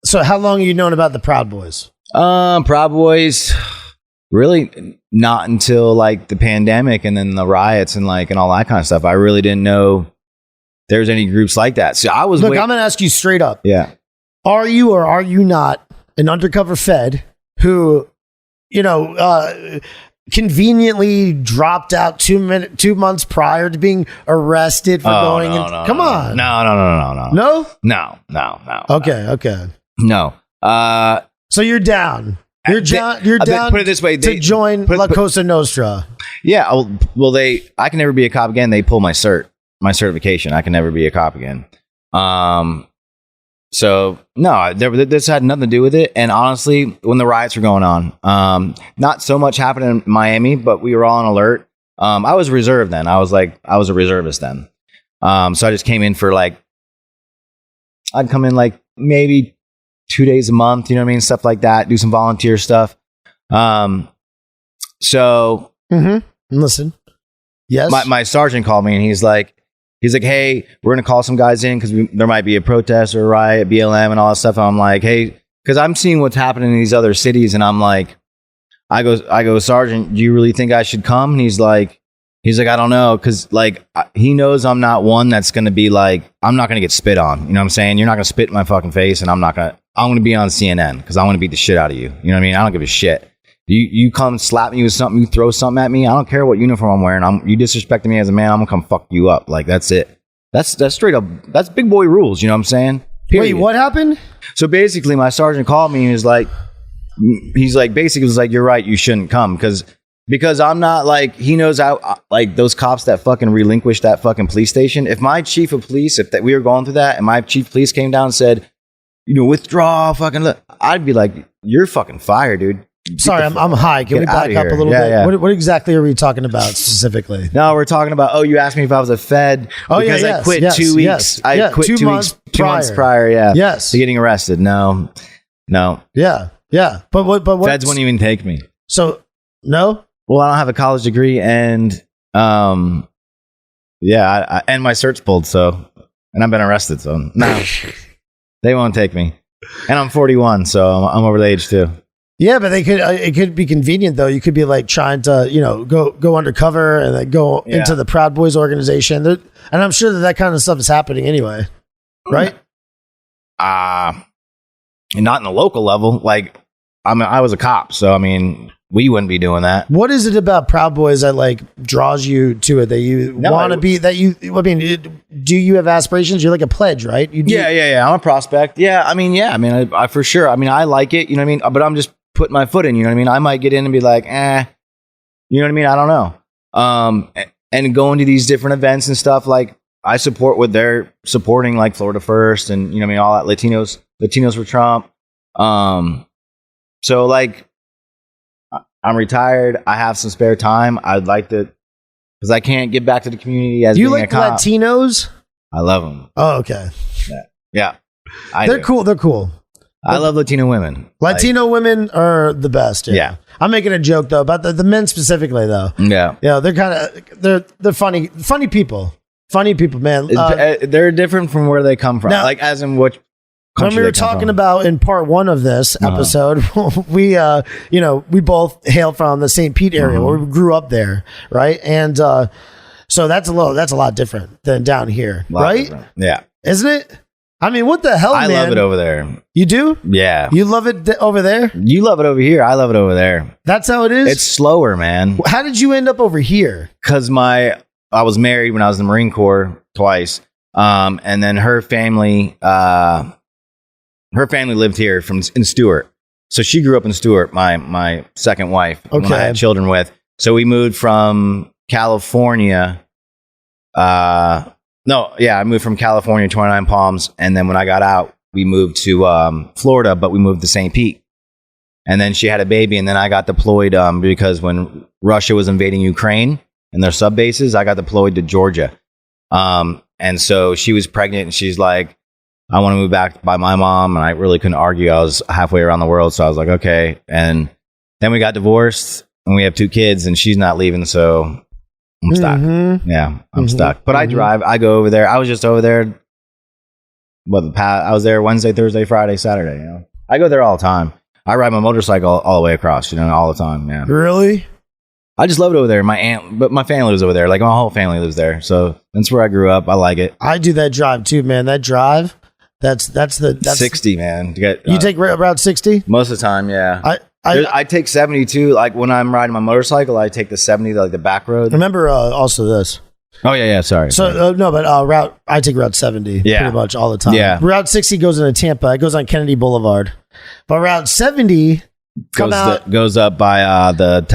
So how long have you known about the Proud Boys? Proud Boys, really not until like the pandemic and then the riots and all that kind of stuff. I really didn't know there's any groups like that. So I was Look, I'm going to ask you straight up. Yeah. Are you or are you not an undercover Fed who, conveniently dropped out 2 months prior to being arrested for going in? Come on. No. No? Okay. No. So you're down. You're down. Put it this way, to join La Cosa Nostra. Yeah. Well, I can never be a cop again. They pull my certification. I can never be a cop again. So no, this had nothing to do with it. And honestly, when the riots were going on, not so much happened in Miami, but we were all on alert. I was reserved then. I was a reservist then. So I just came in for I'd come in maybe 2 days a month, you know what I mean? Stuff like that, do some volunteer stuff. So Listen. Yes. my sergeant called me and he's like, hey, we're going to call some guys in because there might be a protest or a riot, BLM and all that stuff. And I'm like, hey, because I'm seeing what's happening in these other cities. And I'm like, I go, Sergeant, do you really think I should come? And he's like, I don't know. Because he knows I'm not one that's going to be I'm not going to get spit on. You know what I'm saying? You're not going to spit in my fucking face. And I'm going to be on CNN because I want to beat the shit out of you. You know what I mean? I don't give a shit. You come slap me with something, you throw something at me. I don't care what uniform I'm wearing. You disrespecting me as a man, I'm gonna come fuck you up. That's it. That's straight up. That's big boy rules. You know what I'm saying? Period. Wait, what happened? So basically, my sergeant called me and was basically, you're right. You shouldn't come because I'm not he knows how those cops that fucking relinquished that fucking police station. If my chief of police, we were going through that, and my chief of police came down and said, withdraw, fucking look, I'd be like, you're fucking fired, dude. Sorry, I'm high. Can we back up a little bit? Yeah. What exactly are we talking about specifically? No, we're talking about, you asked me if I was a Fed because I quit 2 weeks. I quit 2 months prior. Yeah. Yes. To getting arrested. No. Yeah. But what? Feds wouldn't even take me. So, no? Well, I don't have a college degree and, and my cert's pulled, and I've been arrested, so no. They won't take me. And I'm 41, so I'm over the age too. Yeah, but it could be convenient though. You could be trying to, go undercover and then go into the Proud Boys organization. And I'm sure that kind of stuff is happening anyway. Right? Not in the local level. I was a cop, so we wouldn't be doing that. What is it about Proud Boys that draws you to it that you want to be, do you have aspirations? You're like a pledge, right? Yeah. I'm a prospect. I for sure. I like it, you know what I mean? But I'm just putting my foot in, you know what I mean? I might get in and be like, you know what I mean? I don't know. And going to these different events and stuff, I support what they're supporting, Florida First and, you know what I mean? All that Latinos for Trump. So I'm retired. I have some spare time. I'd like to, because I can't get back to the community as you being like a cop. Latinos? I love them. Oh, okay. Yeah. They're cool. They're cool. I love Latino women. Latino women are the best. Yeah. I'm making a joke though about the men specifically though. Yeah. Yeah, they're kind of they're funny people. Funny people, man. They're different from where they come from. Now- Like as in which When country we they were come talking from. about in part 1 of this episode, we we both hail from the St. Pete area where we grew up there, right? And so that's a lot different than down here, Lot right? different. Yeah. Isn't it? I mean, what the hell, I man? love it over there. You do? Yeah. You love it over there? You love it over here. I love it over there. That's how it is? It's slower, man. How did you end up over here? Because I was married when I was in the Marine Corps twice. And then her family lived here in Stewart. So she grew up in Stewart, my second wife, when I had children with. So we moved from California. I moved from California, 29 Palms. And then when I got out, we moved to Florida, but we moved to St. Pete. And then she had a baby. And then I got deployed because when Russia was invading Ukraine and their sub bases, I got deployed to Georgia. And so she was pregnant and she's like, I want to move back by my mom. And I really couldn't argue. I was halfway around the world. So I was like, okay. And then we got divorced and we have 2 kids and she's not leaving. So I'm stuck. Yeah, I'm stuck. But I drive. I go over there. I was just over there. I was there Wednesday, Thursday, Friday, Saturday. You know, I go there all the time. I ride my motorcycle all the way across, all the time. Yeah. Really? I just love it over there. But my family lives over there. Like my whole family lives there. So that's where I grew up. I like it. I do that drive too, man. That drive, that's 60, man. To get, you take Route 60? most of the time, yeah. I I take 72. Like when I'm riding my motorcycle, I take the 70, like the back road. remember also this. Oh yeah. Sorry. So no, but I take Route 70 pretty much all the time. Yeah. Route 60 goes into Tampa. It goes on Kennedy Boulevard. But Route 70 goes up by the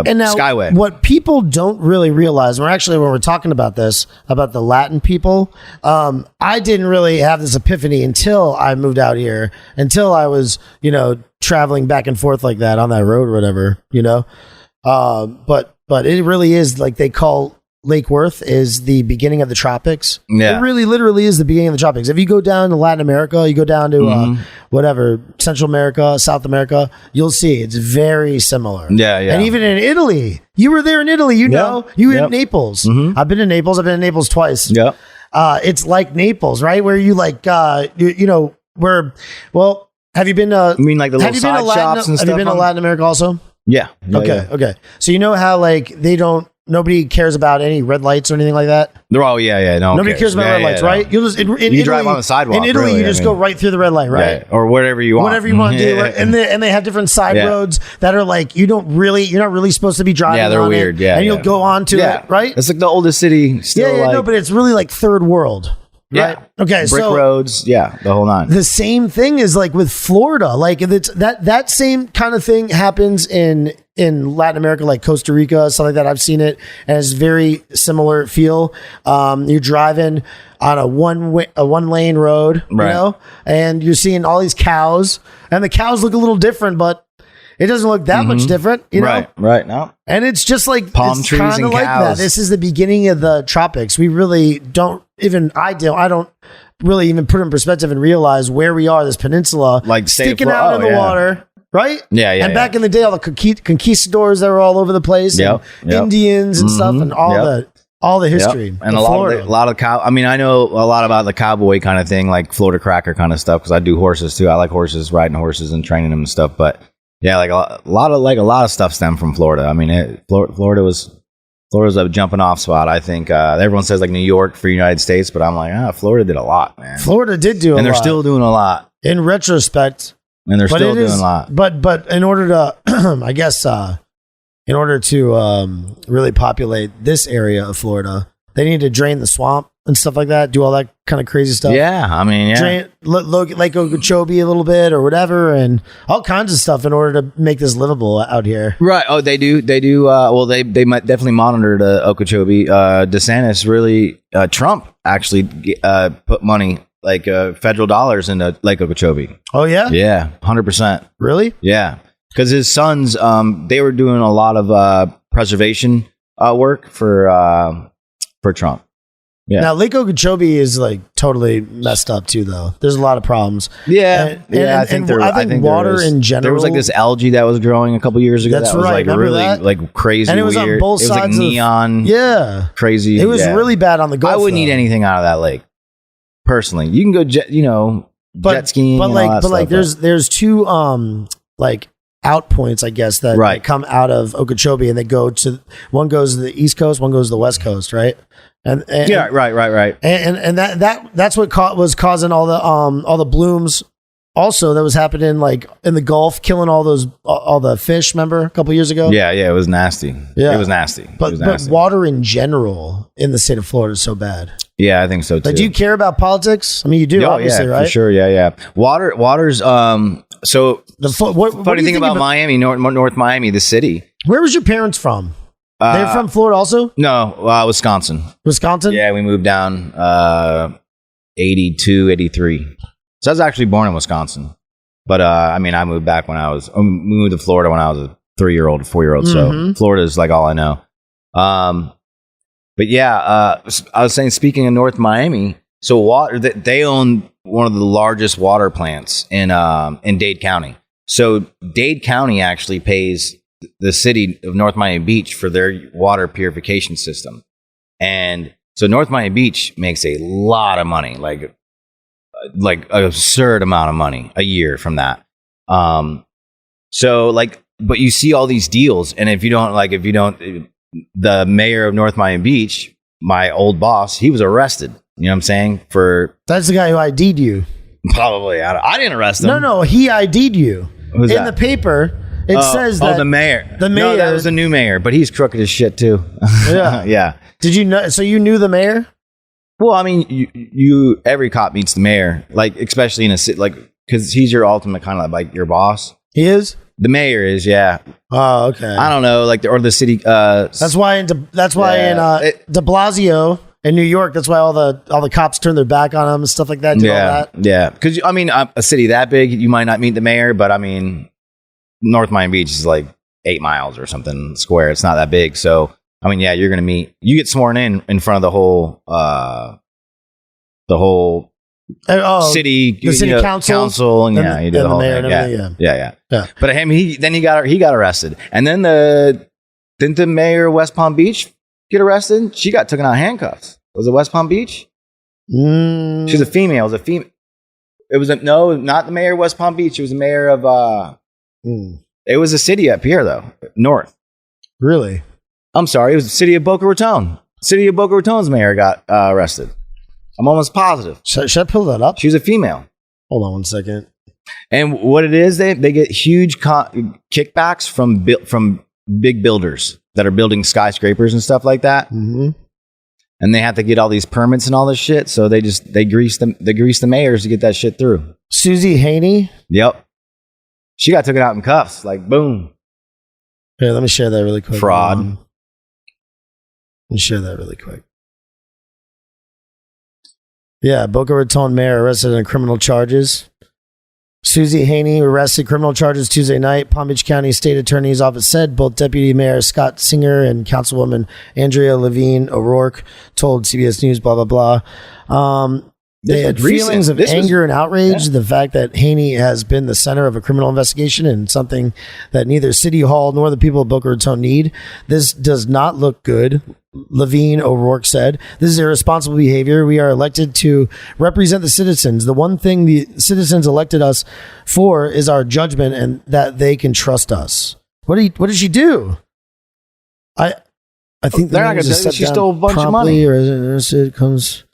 and now, Skyway. What people don't really realize, when we're talking about this, about the Latin people, I didn't really have this epiphany until I moved out here, until I was, traveling back and forth like that on that road or whatever, but it really is like they call Lake Worth is the beginning of the tropics. Yeah. It really literally is the beginning of the tropics. If you go down to Latin America, you go down to Central America, South America, you'll see it's very similar. Yeah. And even in Italy, you were there in Italy, you were in Naples. I've been in Naples twice. Yeah. It's like Naples, right? Where you like, have you been You mean like the little side shops and stuff? Have you been to Latin America also? Yeah. Okay. So you know how like nobody cares about any red lights or anything like that? They're all, no. Nobody cares about red lights, right? No. You'll just in You drive on the sidewalk, In Italy, really, you just go right through the red light, right? Yeah. Or whatever you want. Whatever you want to do, right? and they have different side roads that are like you're not really supposed to be driving. Yeah, they're on weird. it, Yeah, and you'll go on to it, right? It's like the oldest city. Still, No, but it's really like third world. Right. Okay. Brick roads. Yeah. The whole 9. The same thing is like with Florida. Like it's that same kind of thing happens in Latin America, like Costa Rica, stuff like that. I've seen it, and it's very similar feel. You're driving on a one lane road, right. and you're seeing all these cows, and the cows look a little different, but it doesn't look that much different, Right. No. And it's just like palm it's trees kinda and like cows. that. This is the beginning of the tropics. We really don't even. I don't really even put it in perspective and realize where we are. This peninsula, Like sticking out of the water, right? Yeah. And back in the day, all the conquistadors that were all over the place, and Indians and stuff, and all the history, and a lot of cow. I mean, I know a lot about the cowboy kind of thing, like Florida cracker kind of stuff, because I do horses too. I like horses, riding horses and training them and stuff, but. Yeah, like a lot of stuff stemmed from Florida. I mean, Florida was a jumping off spot. I think everyone says like New York for United States, but I'm like, Florida did a lot, man. Florida did do a lot, and they're still doing a lot in retrospect. And they're still doing a lot. But in order to, I guess, in order to really populate this area of Florida, they need to drain the swamp and stuff like that, do all that kind of crazy stuff. Yeah, I mean, Drain Lake Okeechobee a little bit or whatever, and all kinds of stuff in order to make this livable out here. Right. Oh, they do. Well, they might definitely monitor the Okeechobee. DeSantis really, Trump actually put money, like federal dollars into Lake Okeechobee. Oh, yeah? Yeah, 100%. Really? Yeah. Because his sons, they were doing a lot of preservation work for Trump. Yeah. Now, Lake Okeechobee is like totally messed up too, though. There's a lot of problems. Yeah, I think water in general. There was like this algae that was growing a couple years ago. That's that was right. like really that? like crazy. And it was weird. on both it was sides. Like neon. Yeah, crazy. It was really bad on the Gulf. I wouldn't eat anything out of that lake. Personally, you can go jet skiing. But there's two like out points, I guess, that Right. come out of Okeechobee, and they go to one goes to the East Coast, one goes to the West Coast, right? And yeah, right. And that's what was causing all the blooms. Also, that was happening like in the Gulf, killing all the fish. Remember a couple years ago? Yeah, it was nasty. Yeah. It was nasty. But water in general in the state of Florida is so bad. Yeah, I think so too. Like, do you care about politics? I mean, you do, obviously, right? For sure. Yeah. Water's so what funny thing about Miami, North Miami, the city. Where was your parents from? They're from Florida also? No, Wisconsin. Wisconsin? Yeah, we moved down 82, 83. So I was actually born in Wisconsin. But I moved back when we moved to Florida when I was a 3-year-old, 4-year-old. Mm-hmm. So Florida is like all I know. But yeah, I was saying, speaking of North Miami, so water, they own one of the largest water plants in Dade County. So Dade County actually pays the city of North Miami Beach for their water purification system. And so North Miami Beach makes a lot of money, like an absurd amount of money a year from that. So like, but you see all these deals, and if you don't, the mayor of North Miami Beach, my old boss, he was arrested. You know what I'm saying? That's the guy who ID'd you. Probably. I didn't arrest him. No, he ID'd you. Who's in that? the paper. It says that the mayor. The mayor. No, that was the new mayor, but he's crooked as shit too. Yeah. Yeah. Did you know? So you knew the mayor? Well, I mean, you every cop meets the mayor, like especially in a city, like because he's your ultimate kind of like your boss. He is. The mayor is, yeah. Oh, okay. I don't know, like the city. That's why in De Blasio in New York, that's why all the cops turn their back on him and stuff like that. All that. Yeah. Because I mean, a city that big, you might not meet the mayor, but I mean, North Miami Beach is like 8 miles or something square. It's not that big, so I mean, yeah, you're gonna meet. You get sworn in front of the whole city, the city council, and yeah, you do the whole thing. Yeah. But him, he got arrested, and then didn't the mayor of West Palm Beach get arrested? She got taken out of handcuffs. Was it West Palm Beach? She's a female. It was not the mayor of West Palm Beach. It was the mayor of It was a city up here though, north. Really? I'm sorry, it was the city of Boca Raton. City of Boca Raton's mayor got arrested. I'm almost positive. Should I pull that up? She was a female. Hold on one second. And what it is, they get huge kickbacks from big builders that are building skyscrapers and stuff like that. Mm-hmm. And they have to get all these permits and all this shit. So they grease the mayors to get that shit through. Susie Haney. Yep. She got taken out in cuffs. Like boom. Here, let me share that really quick. Fraud. Let me share that really quick. Yeah, Boca Raton mayor arrested on criminal charges. Susie Haney arrested criminal charges Tuesday night. Palm Beach County State Attorney's Office said both Deputy Mayor Scott Singer and Councilwoman Andrea Levine O'Rourke told CBS News, blah, blah, blah. They had feelings of anger and outrage. Yeah. The fact that Haney has been the center of a criminal investigation and something that neither City Hall nor the people of Boca Raton need. This does not look good, Levine O'Rourke said. This is irresponsible behavior. We are elected to represent the citizens. The one thing the citizens elected us for is our judgment and that they can trust us. What did she do? I think they're not going to say she stole a bunch of money. Or it comes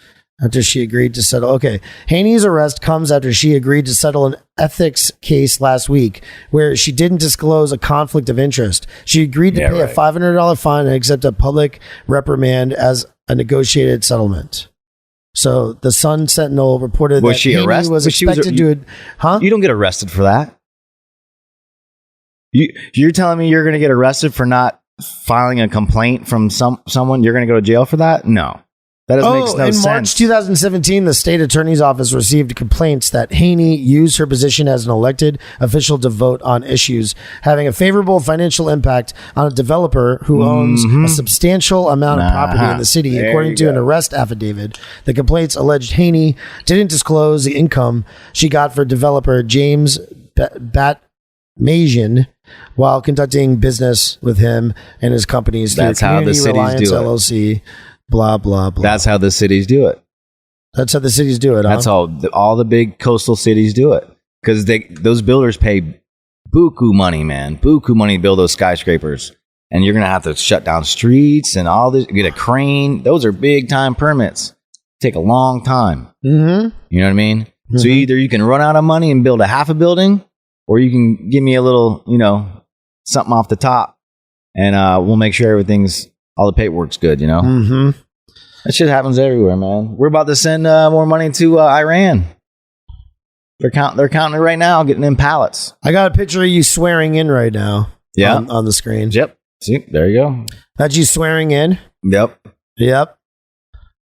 after she agreed to settle. Okay. Haney's arrest comes after she agreed to settle an ethics case last week where she didn't disclose a conflict of interest. She agreed to pay a $500 fine and accept a public reprimand as a negotiated settlement. So the Sun Sentinel reported that Haney was expected to... Huh? You don't get arrested for that. You're telling me you're going to get arrested for not filing a complaint from someone? You're going to go to jail for that? No. That makes no in sense. March 2017, the state attorney's office received complaints that Haney used her position as an elected official to vote on issues having a favorable financial impact on a developer who owns a substantial amount of property in the city. There According you to an go. arrest affidavit, the complaints alleged Haney didn't disclose the income she got for developer James Batmajian while conducting business with him and his companies through That's how the Community cities Reliance do it. LLC. Blah blah blah. That's how the cities do it. That's how the cities do it. That's huh? how all the big coastal cities do it. Because those builders pay buku money, man. Buku money to build those skyscrapers. And you're going to have to shut down streets and all this. Get a crane. Those are big time permits. Take a long time. Mm-hmm. You know what I mean? So either you can run out of money and build a half a building, or you can give me a little, something off the top. And we'll make sure all the paperwork's good, Mm-hmm. That shit happens everywhere, man. We're about to send more money to Iran. They're counting it right now, getting in pallets. I got a picture of you swearing in right now. Yeah. On the screen. Yep. See, there you go. That's you swearing in. Yep. Yep.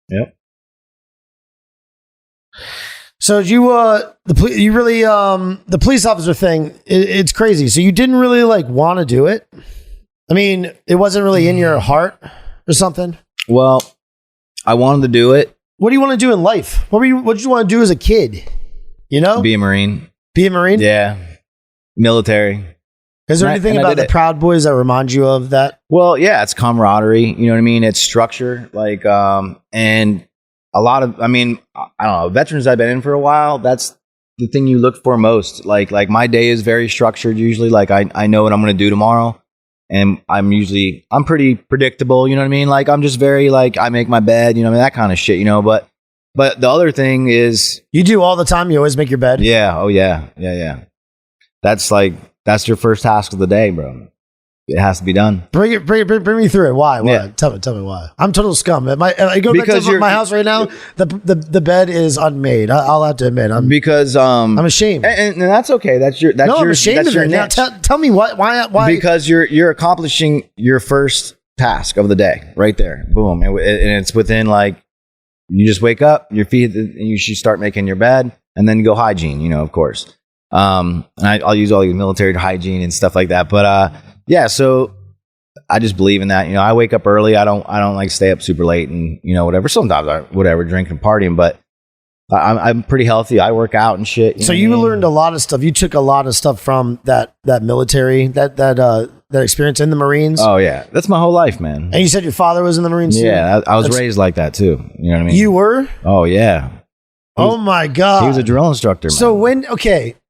Yep. So you the police officer thing, it's crazy. So you didn't really want to do it. I mean, it wasn't really in your heart or something. Well, I wanted to do it. What do you want to do in life? What did you want to do as a kid? Be a Marine. Be a Marine? Yeah. Military. Is there And I- anything and I about did the it. Proud Boys that remind you of that? Well, yeah, it's camaraderie. You know what I mean? It's structure. And a lot of, I don't know, veterans I've been in for a while, that's the thing you look for most. Like my day is very structured usually. Like I know what I'm going to do tomorrow. And I'm pretty predictable, you know what I mean? Like I'm just very I make my bed, that kind of shit, but the other thing is, You do all the time. You always make your bed. yeah, oh yeah. That's your first task of the day, bro. It has to be done. Bring me through it. Why? Yeah. Tell me why. I'm total scum. If I go back Because to you're- my house right now, the bed is unmade. I'll have to admit. I'm Because I'm ashamed. and that's okay. That's your I'm ashamed that's of your it. Now niche. tell me why? Because you're accomplishing your first task of the day right there. Boom. And it's within you just wake up, your feet, and you should start making your bed, and then you go hygiene, of course. And I'll use all the military hygiene and stuff like that. But yeah, so I just believe in that. I wake up early. I don't stay up super late and whatever. Sometimes I drinking and partying, but I'm pretty healthy. I work out and shit. So you learned a lot of stuff. You took a lot of stuff from that military, that experience in the Marines. Oh yeah, that's my whole life, man. And you said your father was in the Marines too? Yeah, I was That's- raised like that too. You know what I mean? You were? Oh yeah. Oh my God. He was a drill instructor, man.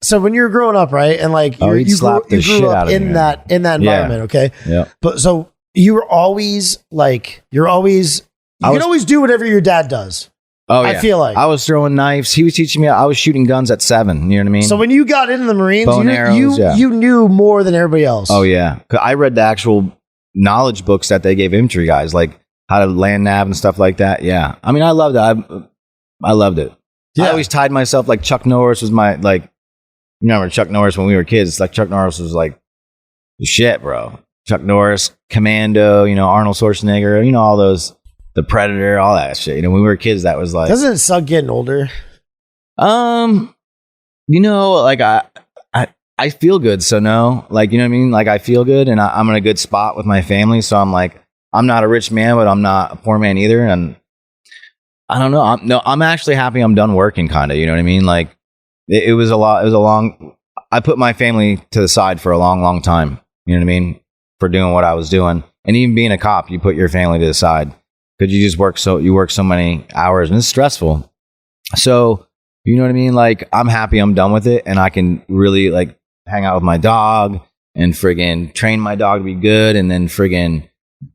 So when you were growing up, right? And he'd slap the shit out of in me, that man. environment, okay? Yeah. But so you were always you can always do whatever your dad does. Oh, I yeah. feel like. I was throwing knives. He was teaching me. I was shooting guns at 7. You know what I mean? So when you got into the Marines, Bow and arrows, yeah. you knew more than everybody else. Oh yeah. 'Cause I read the actual knowledge books that they gave infantry guys, like how to land nav and stuff like that. Yeah. I mean, I loved it. I loved it. Yeah. I always tied myself like Chuck Norris was my you remember Chuck Norris when we were kids? It's like Chuck Norris was like the shit, bro. Chuck Norris, Commando, Arnold Schwarzenegger, all those, the Predator, all that shit. When we were kids, that was like. Doesn't it suck getting older? I feel good, so no, you know what I mean? I feel good, and I'm in a good spot with my family, so I'm I'm not a rich man, but I'm not a poor man either, and I don't know. I'm actually happy I'm done working, kind of. You know what I mean? It was a lot. It was a long. I put my family to the side for a long, long time. You know what I mean? For doing what I was doing, and even being a cop, you put your family to the side because you just work so many hours, and it's stressful. So you know what I mean? I'm happy I'm done with it, and I can really hang out with my dog and friggin' train my dog to be good, and then friggin'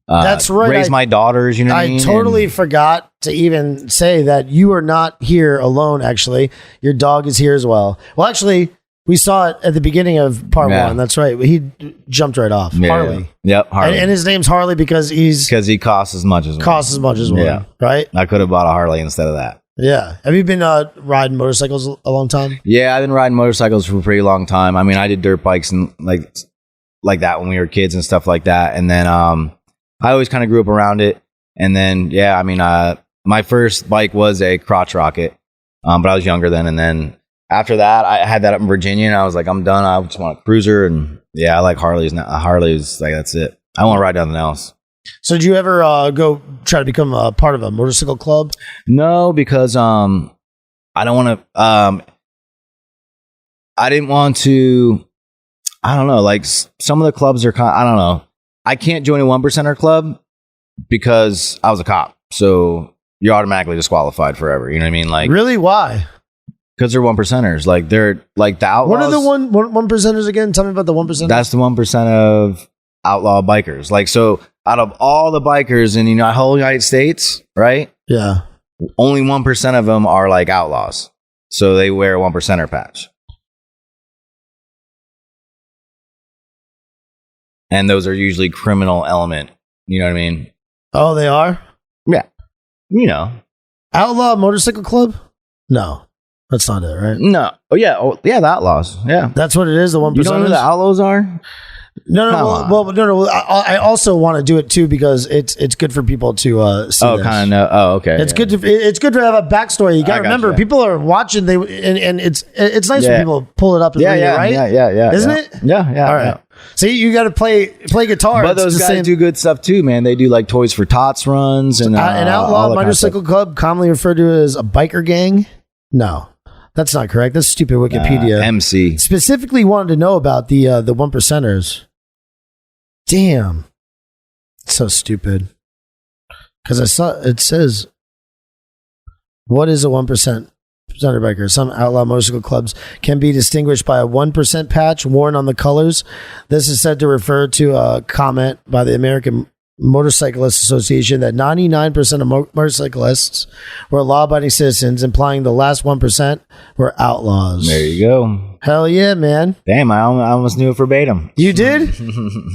That's right. raise my daughters. You know what I mean? I totally forgot to even say that you are not here alone, actually. Your dog is here as well. Well, actually, we saw it at the beginning of part Yeah. 1. That's right. He jumped right off. Yeah. Harley. Yep, Harley. And his name's Harley because Because he costs as much as one. costs as much as one. Yeah. Right? I could have bought a Harley instead of that. Yeah. Have you been riding motorcycles a long time? Yeah, I've been riding motorcycles for a pretty long time. I mean, I did dirt bikes and like that when we were kids and stuff like that. And then I always kind of grew up around it. And then, yeah, I mean, I my first bike was a crotch rocket, but I was younger then. And then after that, I had that up in Virginia, and I was like, I'm done. I just want a cruiser, and I like Harleys now. Harleys, like that's it. I want to ride nothing else. So did you ever go try to become a part of a motorcycle club? No, because I don't want to. I didn't want to. I don't know. Like some of the clubs are I don't know. I can't join a 1%er club because I was a cop. So you're automatically disqualified forever. You know what I mean? Like really? Why? Because they're 1%ers. Like they're like the outlaws. What are the 1%ers again? Tell me about the 1%ers. That's the 1% of outlaw bikers. Like so, out of all the bikers in the whole United States, right? Yeah. Only 1% of them are like outlaws. So they wear a 1%er patch. And those are usually criminal element. You know what I mean? Oh, they are? Yeah. You know. Outlaw Motorcycle Club? No. That's not it, right? No. Oh, yeah. Oh, yeah, the outlaws. Yeah. That's what it is, the 1%ers? You don't know who the outlaws are? No. No. I also want to do it too because it's good for people to see. Oh, kind of know. Oh, okay. It's good to have a backstory. You got to remember, people are watching. And it's nice when people pull it up and read it, right? Yeah. Isn't it? Yeah. All right. Yeah. See, you got to play guitar. But those guys do good stuff too, man. They do like Toys for Tots runs and an outlaw motorcycle club, commonly referred to as a biker gang. No, that's not correct. That's stupid Wikipedia. MC specifically wanted to know about the 1%ers. Damn, so stupid. Because I saw it says, "What is a 1%?" biker. Some outlaw motorcycle clubs can be distinguished by a 1% patch worn on the colors. This is said to refer to a comment by the American Motorcyclists Association that 99% of motorcyclists were law-abiding citizens, implying the last 1% were outlaws. There you go. Hell yeah, man. Damn, I almost knew it verbatim. You did?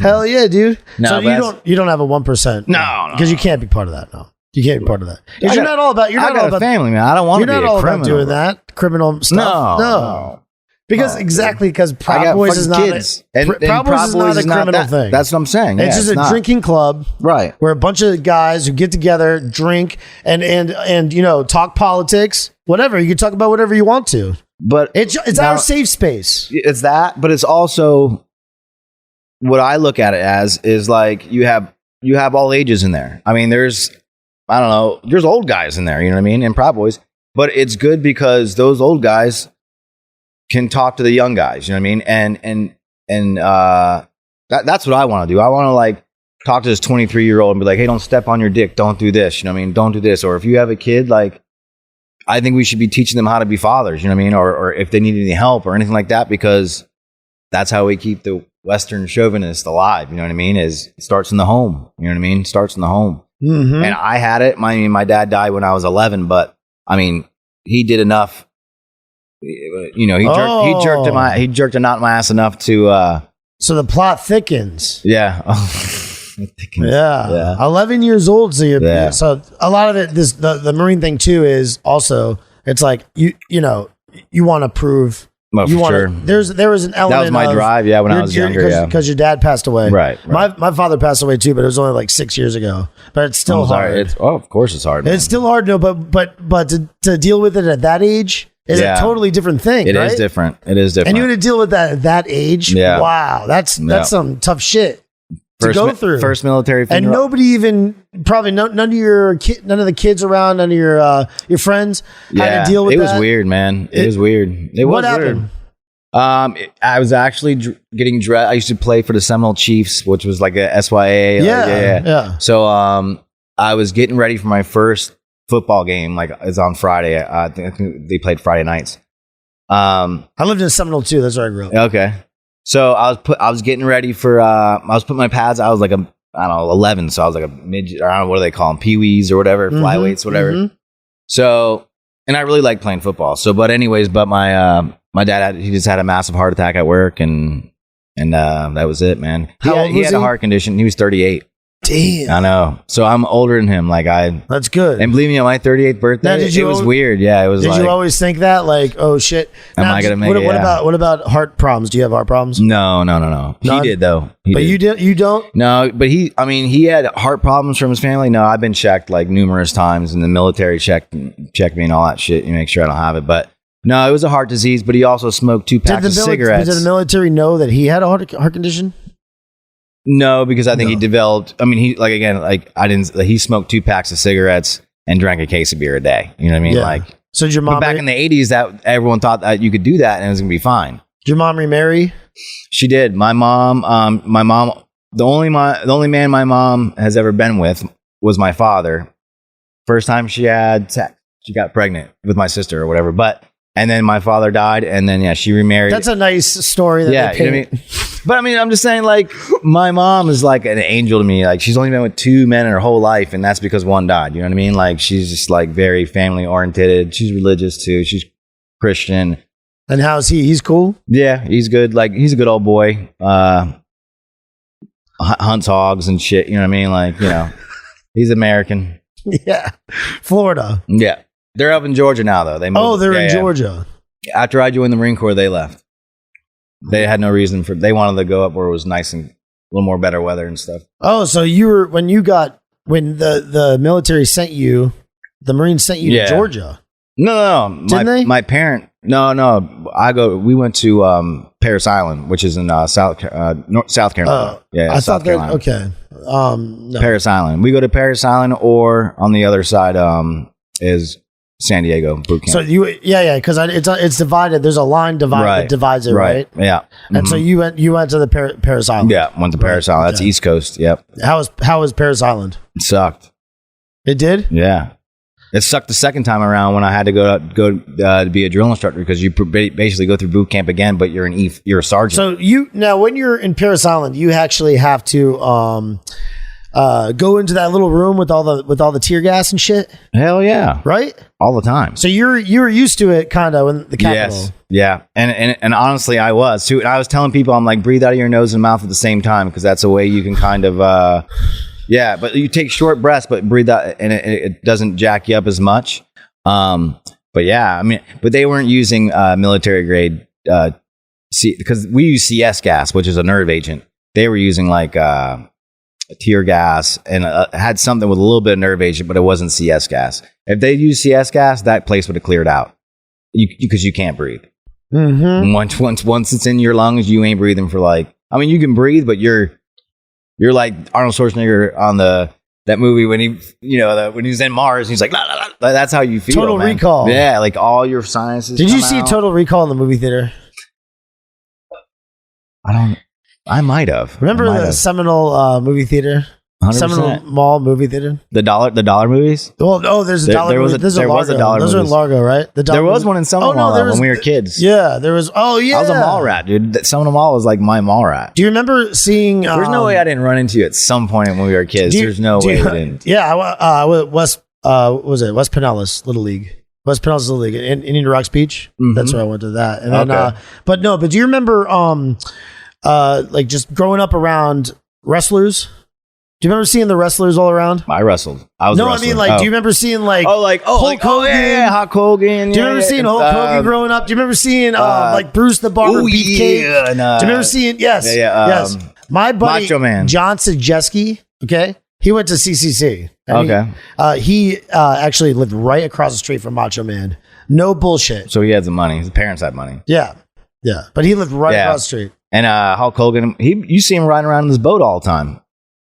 Hell yeah, dude. No, so you don't have a 1%. No. Because you can't be part of that, no. You can't be part of that. Because you're not all about. You're not all about family, man. I don't want to be a criminal. You're not all about doing that criminal stuff. No. Because Proud Boys is not kids. Proud Boys is not a criminal thing. That's what I'm saying. It's just a drinking club, right? Where a bunch of guys who get together, drink, and talk politics, whatever. You can talk about whatever you want to. But it's our safe space. It's that, but it's also what I look at it as is like you have all ages in there. I mean, there's old guys in there, you know what I mean, and Proud Boys. But it's good because those old guys can talk to the young guys, you know what I mean, and that's what I want to do. I want to like talk to this 23-year-old and be like, hey, don't step on your dick, don't do this, you know what I mean, don't do this. Or if you have a kid, like I think we should be teaching them how to be fathers, you know what I mean, or if they need any help or anything like that, because that's how we keep the Western chauvinist alive. You know what I mean? It starts in the home. You know what I mean? Starts in the home. Mm-hmm. And I had it. My dad died when I was 11, but I mean, he did enough. You know, he jerked a knot in my ass enough to. So the plot thickens. Yeah. It thickens. Yeah. 11 years old. So a lot of it, the Marine thing too is also, it's like, you want to prove. Well, for sure. There was an element. That was my drive. Yeah. When I was younger. Because your dad passed away. Right. My father passed away too, but it was only like 6 years ago. But it's still hard. Of course it's hard. Man. It's still hard. No, but to deal with it at that age is a totally different thing. It is different. It is different. And you had to deal with that at that age. Yeah. Wow. That's some tough shit to go through. First military. And nobody even, probably none of the kids around, none of your friends had to deal with that. It was weird, man. It was weird. What happened? I was actually getting dressed. I used to play for the Seminole Chiefs, which was like a SYA. Yeah. So, I was getting ready for my first football game. Like it's on Friday. I think they played Friday nights. I lived in Seminole too. That's where I grew up. Okay. So I was getting ready for, I was putting my pads. I was like 11. So I was like a midget, or I don't know, what do they call them? Pee-wees or whatever, flyweights, whatever. Mm-hmm. So, and I really like playing football. So, but my dad, he just had a massive heart attack at work, and that was it, man. How old was he had a heart condition. He was 38. Damn. I know. So I'm older than him. Like That's good. and believe me, on my 38th birthday, Now, did you it was al- weird. Yeah, it was. Did like, you always think that? Like, oh shit. Am I gonna make what, it? What Yeah. about heart problems? Do you have heart problems? No. None? He did though. He But did. you don't? No, but he had heart problems from his family. No, I've been checked like numerous times, and the military checked me and all that shit. You make sure I don't have it. But no, it was a heart disease. But he also smoked 2 packs of cigarettes. Did the military know that he had a heart condition? No, because I think No. he developed. I mean, he smoked 2 packs of cigarettes and drank a case of beer a day. You know what I mean? Yeah. Like, So did your but mom back in the 80s, that everyone thought that you could do that and it was gonna be fine. did your mom remarry? She did. My mom, the only man my mom has ever been with was my father. First time she had sex, she got pregnant with my sister or whatever. And then my father died, and then she remarried. That's a nice story that yeah, they you know paint. what I mean? But I mean, I'm just saying, like, my mom is like an angel to me. Like, she's only been with 2 men in her whole life, and that's because one died. You know what I mean? Like, she's just like very family oriented. She's religious too. She's Christian. And how's he? He's cool? Yeah, he's good. Like, he's a good old boy. Hunts hogs and shit. You know what I mean? Like, he's American. Yeah. Florida. Yeah. They're up in Georgia now, though. They moved. Oh, they're Yeah, in yeah. Georgia. After I joined the Marine Corps, they left. They had no reason they wanted to go up where it was nice and a little more better weather and stuff. Oh, so when the military sent you, the Marines sent you Yeah. to Georgia. No. Didn't they? My parent. No. We went to Parris Island, which is in South Carolina. I South thought that, Carolina. okay. No. Parris Island. We go to Parris Island, or on the other side is San Diego boot camp. So because it's divided. There's a line that divides it, right? Yeah. And so you went to the Parris Island. Yeah, went to Parris Island. That's Okay. East Coast. Yep. How was Parris Island? It sucked. It did? Yeah. It sucked the second time around when I had to go to be a drill instructor, because you basically go through boot camp again, but you're you're a sergeant. So when you're in Parris Island, you actually have to go into that little room with all the tear gas and shit, Hell yeah, right? all the time. So you were used to it, kind of, in the capital. Yes, yeah, and honestly, I was too. And I was telling people, I'm like, breathe out of your nose and mouth at the same time, because that's a way you can kind of. Yeah, but you take short breaths, but breathe out, and it doesn't jack you up as much. But yeah, I mean, but they weren't using military grade because we use CS gas, which is a nerve agent. They were using like tear gas and had something with a little bit of nerve agent, but it wasn't CS gas. If they used CS gas, that place would have cleared out because you can't breathe. Mm-hmm. Once it's in your lungs, you ain't breathing for like. I mean, you can breathe, but you're like Arnold Schwarzenegger on that movie when when he's in Mars, he's like, la, la, la. That's how you feel. Total man. Recall. Yeah, like all your sinuses. Did you come see out. Total Recall in the movie theater? I might have. Remember the Seminole movie theater? 100%. Seminole Mall movie theater? The dollar movies? Well, there's a dollar movie. There's a Largo. Those are in Largo, right? The dollar There was movie- one in Seminole Mall when we were kids. Yeah, there was. Oh, yeah. I was a mall rat, dude. Seminole Mall was like my mall rat. Do you remember seeing? There's no way I didn't run into you at some point when we were kids. There's no way I didn't. Yeah, I was what was it West Pinellas Little League? West Pinellas Little League in Indian Rocks Beach. Mhm. That's where I went to that. And then, Okay. but do you remember like just growing up around wrestlers? Do you remember seeing the wrestlers all around? I wrestled. I was No, I wrestling. mean, like, do you remember seeing like Hulk Hogan? yeah, Hulk Hogan. Do you remember seeing Hulk Hogan growing up? Do you remember seeing like Bruce the Barber Beefcake? Yeah, and, Do you remember seeing? Yes, yes. My buddy Macho Man. John Sajeski. Okay, he went to CCC. And he actually lived right across the street from Macho Man. No bullshit. So he had some money. His parents had money. Yeah, but he lived right across the street. And Hulk Hogan, you see him riding around in his boat all the time.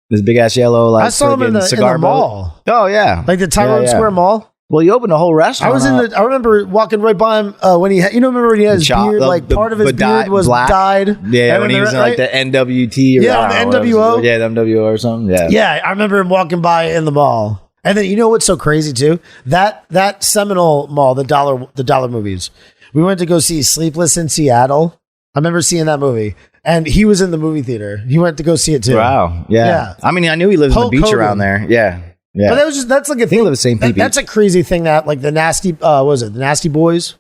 This big ass yellow, like I saw him in the cigar mall, boat. Oh yeah, like the Tyrone Square Mall. Well, he opened a whole restaurant. I remember walking right by him when he had, remember when he had his beard, like part of his beard was dyed. Yeah, And when then he was in like the NWT or Yeah, the NWO. Yeah, the NWO or something. Yeah. Yeah, I remember him walking by in the mall. And then you know what's so crazy too? That Seminole Mall, the dollar movies. We went to go see Sleepless in Seattle. I remember seeing that movie. And he was in the movie theater. He went to go see it too. Wow. Yeah. I mean, I knew he lives on Hulk the beach Hogan. around there. Yeah. Yeah. But that's like a thing. live the same people. That's a crazy thing that like the nasty the Nasty Boys?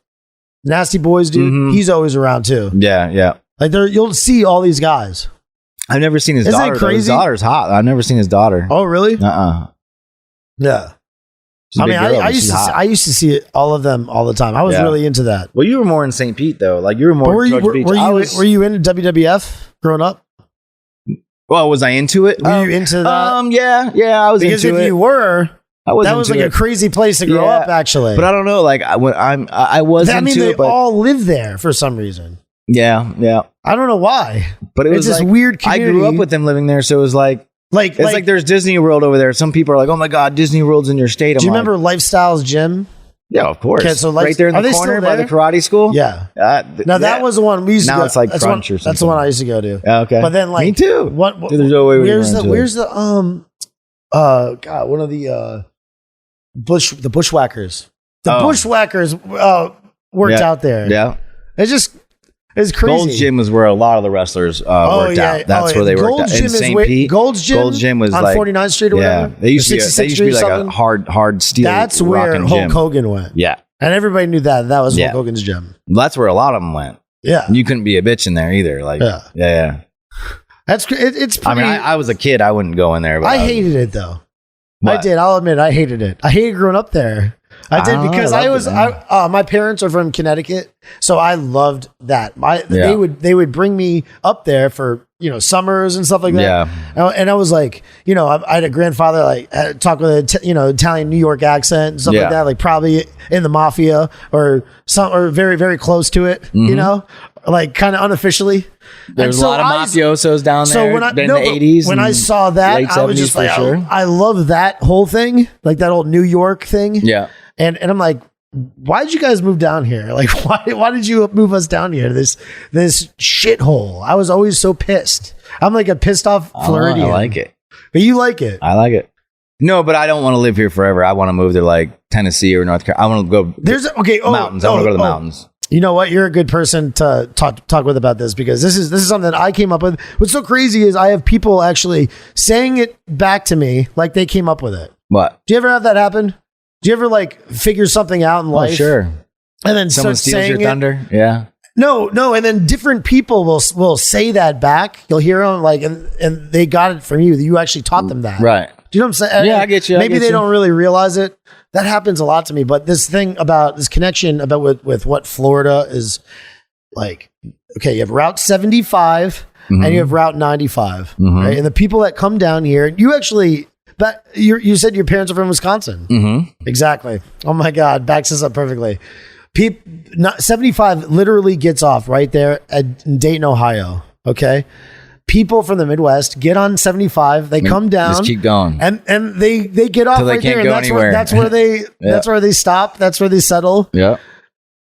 The Nasty Boys dude, Mhm. he's always around too. Yeah. Like you'll see all these guys. I've never seen his Isn't it daughter. Though. His crazy? daughter's hot. I've never seen his daughter. Oh, really? Yeah. She's I used to see all of them all the time. I was really into that. Well, you were more in St. Pete though. Like you were more. Were you into WWF growing up? Well, was I into it? Were you into that? Yeah, I was because into it. if you were, that was like a crazy place to grow up, actually. But I don't know. Like I was into they it. But all live there for some reason. Yeah. I don't know why. But it was this like, weird community. I grew up with them living there, so it was like it's like there's Disney World over there. Some people are like, "Oh my God, Disney World's in your state." Do you remember Lifestyles Gym? Yeah, of course. Okay, so right there in the corner by the karate school. Yeah. That was the one we used to go. Now it's like Crunch or something. That's the one I used to go to. Okay. But then me too. Dude, there's no way where's the one of the bushwhackers. The bushwhackers worked out there. Yeah. It's crazy. Gold's Gym was where a lot of the wrestlers worked out. That's where they worked out. In St. Pete. Gold's Gym was on like 49th Street or whatever. They used to be like a hard steel. That's where Hulk Hogan went. Yeah. And everybody knew that was Hulk Hogan's gym. That's where a lot of them went. Yeah. You couldn't be a bitch in there either. Like, yeah. It's pretty, I mean, I was a kid. I wouldn't go in there. But I hated it though. What? I did. I'll admit, I hated it. I hated growing up there. I did because my parents are from Connecticut, so I loved that. They would bring me up there for summers and stuff like that. Yeah, and I was like, I had a grandfather like talk with a Italian New York accent and stuff like that, like probably in the mafia or very very close to it. Like kind of unofficially. There's a lot of mafiosos down there. So when in the 80s, when I saw that, I was just like, I love that whole thing, like that old New York thing. Yeah. And I'm like, why did you guys move down here? Like, why did you move us down here? This shithole. I was always so pissed. I'm like a pissed off Floridian. I like it. But you like it. I like it. No, but I don't want to live here forever. I want to move to like Tennessee or North Carolina. I want to go mountains. I want to go to the mountains. You know what? You're a good person to talk with about this because this is something that I came up with. What's so crazy is I have people actually saying it back to me like they came up with it. What? Do you ever have that happen? Do you ever like figure something out in life? Sure. And then someone steals your thunder? Yeah. No. And then different people will say that back. You'll hear them like, and they got it from you. You actually taught them that. Right. Do you know what I'm saying? Yeah, I get you. Maybe they don't really realize it. That happens a lot to me. But this thing about this connection about with what Florida is like, okay, you have Route 75 and you have Route 95, right? And the people that come down here, you actually... But you said your parents are from Wisconsin. Mm-hmm. Exactly. Oh my God, backs us up perfectly. 75 literally gets off right there at Dayton, Ohio. Okay, people from the Midwest get on 75. They come down, just keep going, and they get off right there. And that's where they stop. That's where they settle. Yeah.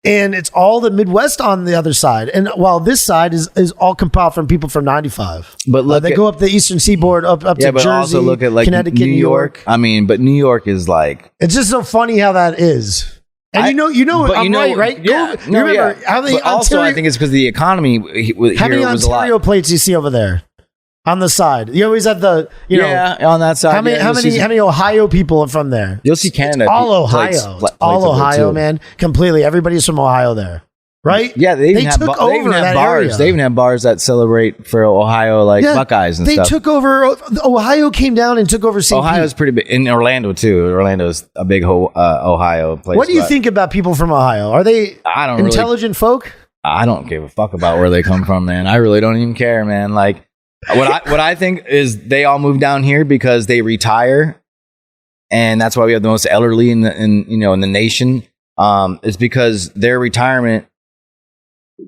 And it's all the Midwest on the other side. And while this side is all compiled from people from 95. But look, they go up the Eastern Seaboard, up to Jersey, also look at like Connecticut, New York. I mean, but New York is like... It's just so funny how that is. And I'm right? Yeah. Remember, how many also, I think it's because the economy how many Ontario plates do you see over there? On the side, you always have the on that side. How many Ohio people are from there? You'll see Canada. It's all Ohio, all Ohio, man. Completely, everybody's from Ohio there, right? Yeah, they took over that bars. Area. They even have bars that celebrate for Ohio, like Buckeyes and stuff. They took over. Ohio came down and took over St. Ohio's pretty big in Orlando too. Orlando's a big Ohio place. What do you think about people from Ohio? Are they intelligent folk? I don't give a fuck about where they come from, man. I really don't even care, man. Like. What I think is they all move down here because they retire, and that's why we have the most elderly in the nation. It's because their retirement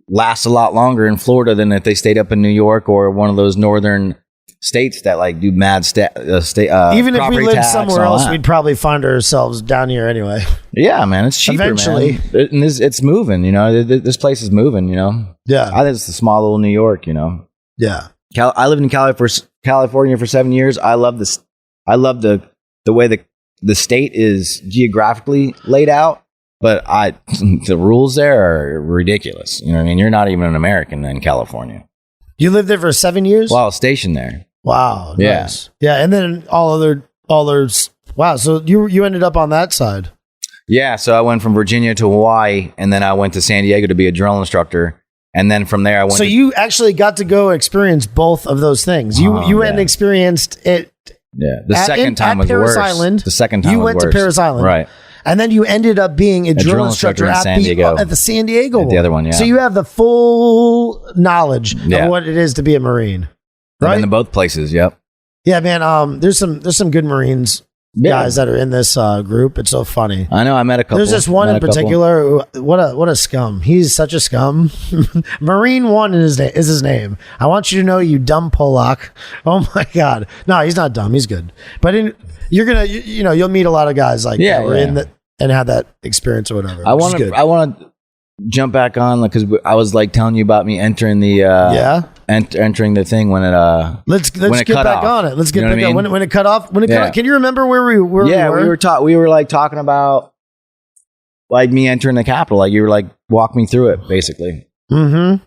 lasts a lot longer in Florida than if they stayed up in New York or one of those northern states that like do mad even if we lived somewhere else, we'd probably find ourselves down here anyway. Yeah, man, it's cheaper. Eventually, man. And it's moving. This place is moving. Yeah, I think it's a small little New York. Yeah. I lived in California for 7 years. I love this. I love the way the state is geographically laid out, but the rules there are ridiculous. You know what I mean? You're not even an American in California. You lived there for 7 years? Well, I was stationed there. Wow. Yeah. Nice. Yeah. And then all others. Wow. So you ended up on that side. Yeah. So I went from Virginia to Hawaii, and then I went to San Diego to be a drill instructor. And then from there, I went. So you actually got to go experience both of those things. You went and experienced it. Yeah, the second time was Paris worse. Island. The second time you was went worse. to Paris Island, right? And then you ended up being a drill instructor in at San Diego. the San Diego At the other one, yeah. So you have the full knowledge Yeah. of what it is to be a Marine, I've right? been to both places. Yep. Yeah, man. There's some good Marines guys that are in this group. It's so funny. I know. I met a couple. There's this one Met in a couple. particular. What a scum. He's such a scum. Marine One is his name. I want you to know, you dumb Polak. Oh my God. No, he's not dumb. He's good. But you'll meet a lot of guys like that were in and have that experience or whatever. I want to jump back on because I was like telling you about me entering the entering the thing when it let's when it get cut back off. on it. Let's get You know back what I on mean? when it cut off. When it cut Yeah. off. Can you remember where we were? we were like talking about like me entering the Capitol. Like you were like walk me through it basically. Mm-hmm.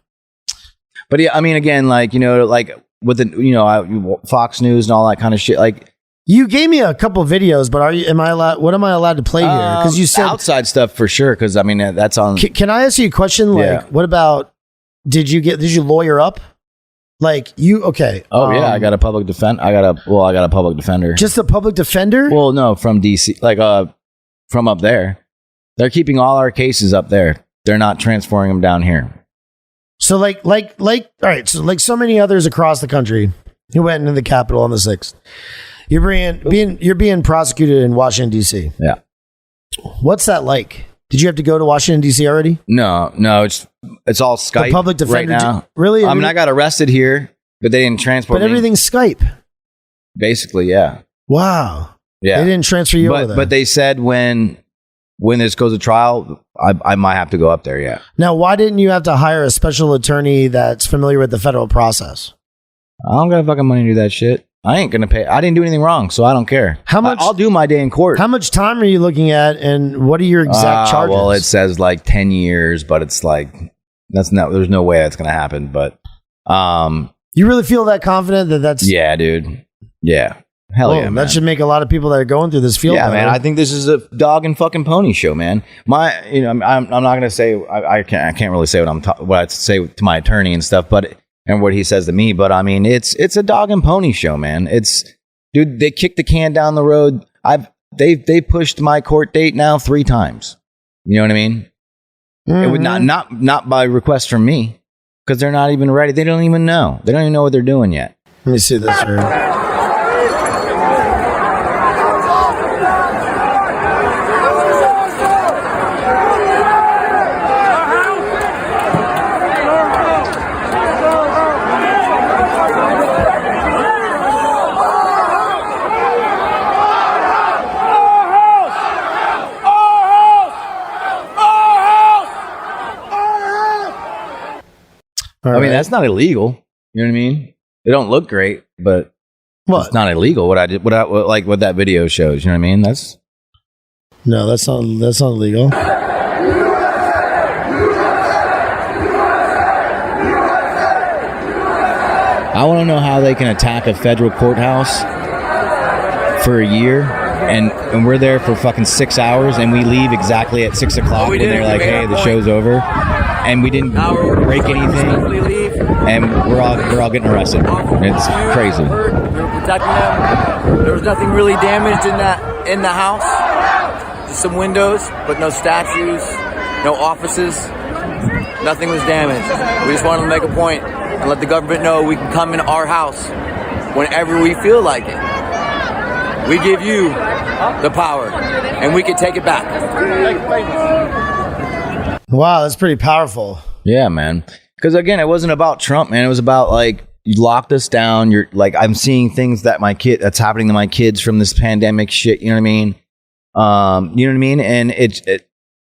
But yeah, I mean, again, like like with the Fox News and all that kind of shit. Like You gave me a couple videos, but am I allowed? What am I allowed to play here? Because you said outside stuff for sure. Because I mean, that's on. Can I ask you a question? Like, what about? Did you lawyer up? Like okay? Oh yeah, I got a public defender. I got a public defender. Just a public defender? Well, no, from DC, like from up there. They're keeping all our cases up there. They're not transferring them down here. So like, all right. So like so many others across the country who went into the Capitol on the 6th. You're being prosecuted in Washington D.C. Yeah. What's that like? Did you have to go to Washington D.C. already? No, it's all Skype. The public defender right now. Really? I mean, I got arrested here, but they didn't transport me. But everything's Skype. Basically, yeah. Wow. Yeah. They didn't transfer you over there. But they said when this goes to trial, I might have to go up there. Yeah. Now, why didn't you have to hire a special attorney that's familiar with the federal process? I don't got fucking money to do that shit. I ain't gonna pay. I didn't do anything wrong, so I don't care. How much? I'll do my day in court. How much time are you looking at, and what are your exact charges? Well, it says like 10 years, but it's like there's no way that's gonna happen. But you really feel that confident that that's yeah, dude. Yeah, hell yeah, man. That should make a lot of people that are going through this feel better. Man. I think this is a dog and fucking pony show, man. I'm not gonna say I can't really say what I say to my attorney and stuff, but. And what he says to me, but I mean, it's a dog and pony show, man. Dude, they kicked the can down the road. They pushed my court date now 3 times. You know what I mean? Mm-hmm. It would not by request from me, because they're not even ready. They don't even know. They don't even know what they're doing yet. Let me see this here. I mean, that's not illegal. You know what I mean? They don't look great, but it's not illegal. What I did, what that video shows. You know what I mean? That's not illegal. I want to know how they can attack a federal courthouse for a year, and we're there for fucking 6 hours, and we leave exactly at 6 o'clock when they're like, "Hey, the show's over," and we didn't break anything. And we're all getting arrested. It's crazy. We were protecting them. There was nothing really damaged in the house. Just some windows, but no statues, no offices. Nothing was damaged. We just wanted to make a point and let the government know we can come in our house whenever we feel like it. We give you the power, and we can take it back. Wow, that's pretty powerful. Yeah, man. Because again, it wasn't about Trump, man. It was about like, you locked us down. You're like, I'm seeing things that's happening to my kids from this pandemic shit. You know what I mean? You know what I mean? And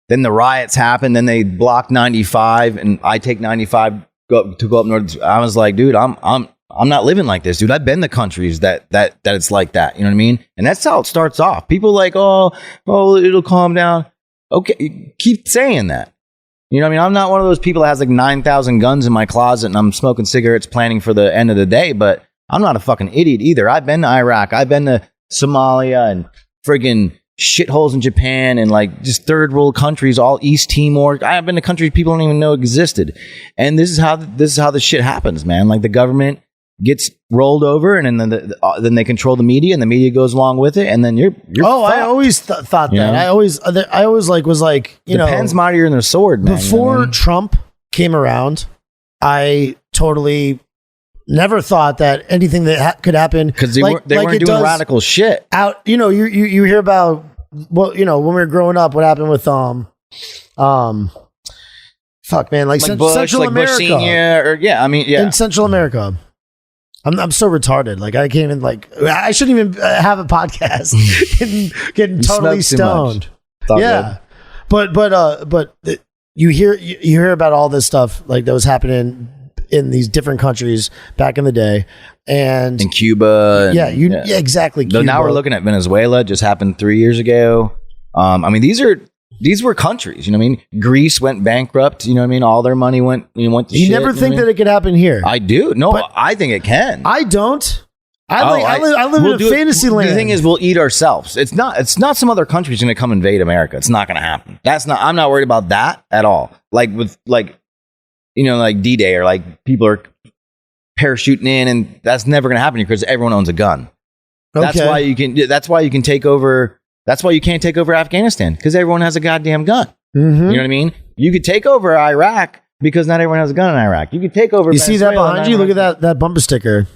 then the riots happened. Then they blocked 95, and I take 95 to go up north. I was like, dude, I'm not living like this, dude. I've been to countries that it's like that. You know what I mean? And that's how it starts off. People like, oh, it'll calm down. Okay, keep saying that. You know what I mean? I'm not one of those people that has like 9,000 guns in my closet and I'm smoking cigarettes planning for the end of the day, but I'm not a fucking idiot either. I've been to Iraq. I've been to Somalia and friggin' shitholes in Japan and like just third world countries, all East Timor. I've been to countries people don't even know existed. And this is how the shit happens, man. Like the government gets rolled over, and then they control the media, and the media goes along with it, and then you're Oh, fucked. I always thought that. know? I always like was like, you the know, pen's mightier than their sword, man. before you know what I mean? Trump came around, I totally never thought that anything that could happen, Because they weren't it doing does radical shit. out. You know, you hear about, well, you know, when we were growing up, what happened with fuck, man, like, Bush, Central like America, Bush Senior, or in Central America. I'm so retarded. Like I can't even, like, I shouldn't even have a podcast. getting totally smoke too much. stoned. It's all Yeah, but you hear about all this stuff like that was happening in these different countries back in the day, and in Cuba. And, yeah, exactly. Though now Cuba. we're looking at Venezuela. Just happened 3 years ago. I mean, these were countries. You know what I mean? Greece went bankrupt. You know what I mean? All their money went to You shit. never think that it could happen here. I do. No, But- I think it can. I don't. I live we'll in do a it. fantasy land. The thing is, we'll eat ourselves. It's not some other country's going to come invade America. It's not going to happen. I'm not worried about that at all. Like with like D-Day, or like people are parachuting in, and that's never going to happen because everyone owns a gun. That's Okay. why you can take over. That's why you can't take over Afghanistan, because everyone has a goddamn gun. Mhm. You know what I mean? You could take over Iraq because not everyone has a gun in Iraq. You could take over. You see that Venezuela, behind you? Look at that bumper sticker.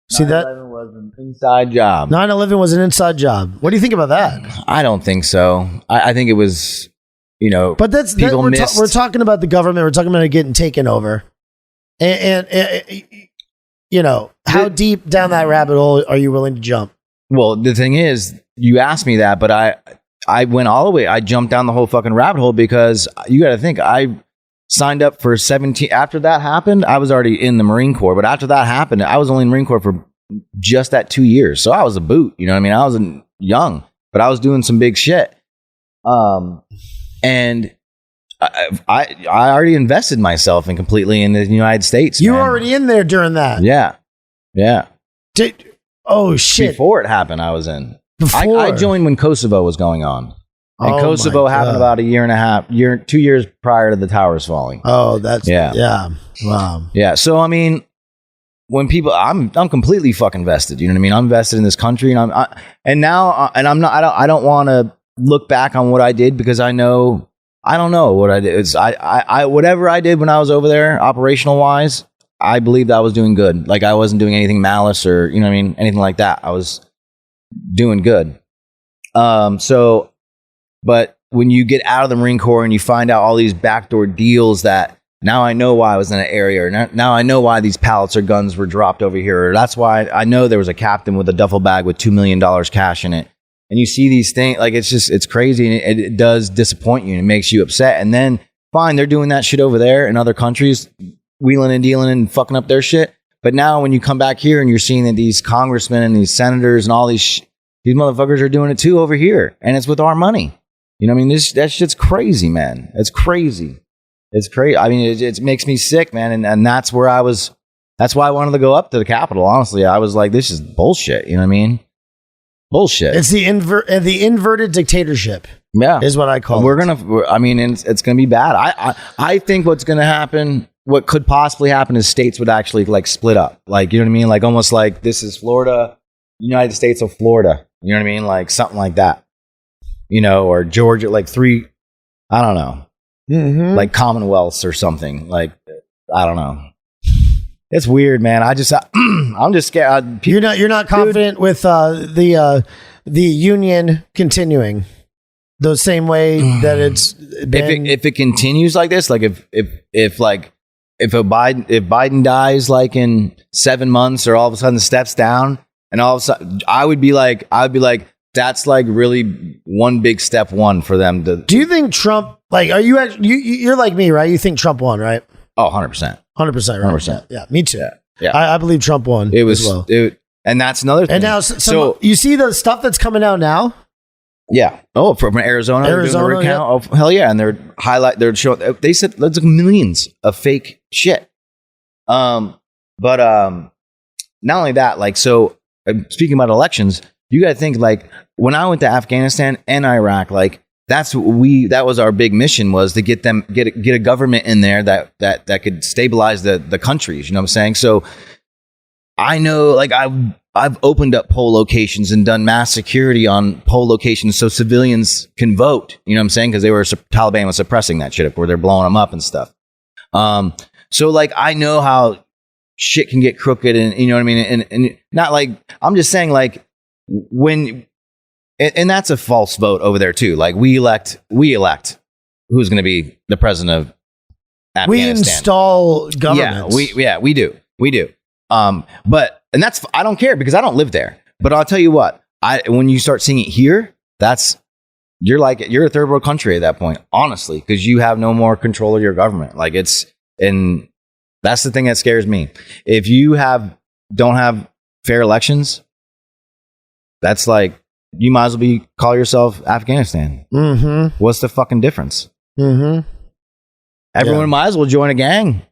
See that? 9/11 was an inside job. 9/11 was an inside job. What do you think about that? I don't think so. I think it was, But people we're missed. talking about the government. We're talking about it getting taken over, and how deep down that rabbit hole are you willing to jump? Well, the thing is, you asked me that, but I went all the way. I jumped down the whole fucking rabbit hole because you got to think, I signed up for 17. After that happened, I was already in the Marine Corps. But after that happened, I was only in the Marine Corps for just that 2 years. So I was a boot. You know what I mean? I wasn't young, but I was doing some big shit. And I already invested myself in completely in the United States. You were man. already in there during that. Yeah. Oh shit! Before it happened, I was in. Before. I joined when Kosovo was going on. And Oh Kosovo my happened God. about 2 years prior to the towers falling. Oh, that's Yeah. Wow. Yeah. So, I mean, when people, I'm completely fucking vested. You know what I mean? I'm vested in this country, and I don't want to look back on what I did, because I don't know what I did. It's, I whatever I did when I was over there, operational wise, I believed I was doing good. Like I wasn't doing anything malice or, you know what I mean? Anything like that. I was doing good. But when you get out of the Marine Corps and you find out all these backdoor deals, that now I know why I was in an area, or now I know why these pallets or guns were dropped over here. Or that's why I know there was a captain with a duffel bag with $2 million cash in it. And you see these things, like it's crazy, and it does disappoint you and it makes you upset. And then fine, they're doing that shit over there in other countries, wheeling and dealing and fucking up their shit. But now when you come back here and you're seeing that these congressmen and these senators and all these motherfuckers are doing it too over here, and it's with our money. You know what I mean? That shit's crazy, man. It's crazy. It's crazy. I mean, it makes me sick, man. And that's where that's why I wanted to go up to the Capitol. Honestly, I was like, this is bullshit. You know what I mean? Bullshit. It's the inverted dictatorship. Yeah. Is what I call it. It's going to be bad. I think what's going to happen, what could possibly happen, is states would actually like split up. Like, you know what I mean? Like almost like this is Florida, United States of Florida. You know what I mean? Like something like that. You know, or Georgia, like three, I don't know, Mm-hmm. like Commonwealths or something. Like, I don't know. It's weird, man. I'm just scared. You're not confident with the union continuing the same way that it's been. If it continues like this, like if Biden dies like in 7 months, or all of a sudden steps down, and all of a sudden I would be like, that's like really one big step one for them to. Do you think Trump, like, are you actually, you're like me, right? You think Trump won, right? Oh, 100%. 100%, right? 100%. Yeah, me too. Yeah. I believe Trump won. It was, as well. and that's another thing. And now, so you see the stuff that's coming out now? Yeah. Oh, from Arizona. They're doing the Arizona, recount. Oh, hell yeah. And they're showing, they said there's like millions of fake shit. But not only that, like, so speaking about elections, you got to think like when I went to Afghanistan and Iraq, like that was our big mission, was to get a government in there that could stabilize the countries. You know what I'm saying? So I know, like I've opened up poll locations and done mass security on poll locations so civilians can vote. You know what I'm saying? Because Taliban was suppressing that shit, where they're blowing them up and stuff. So like I know how shit can get crooked, and you know what I mean. And not like, I'm just saying, like when, and that's a false vote over there too. Like we elect who's going to be the president of Afghanistan. We install governments. We do. But that's, I don't care because I don't live there. But I'll tell you what, when you start seeing it here, you're a third world country at that point, honestly, because you have no more control of your government. Like and that's the thing that scares me. If you don't have fair elections, that's like, you might as well call yourself Afghanistan. Mm-hmm. What's the fucking difference? Mm-hmm. Everyone might as well join a gang,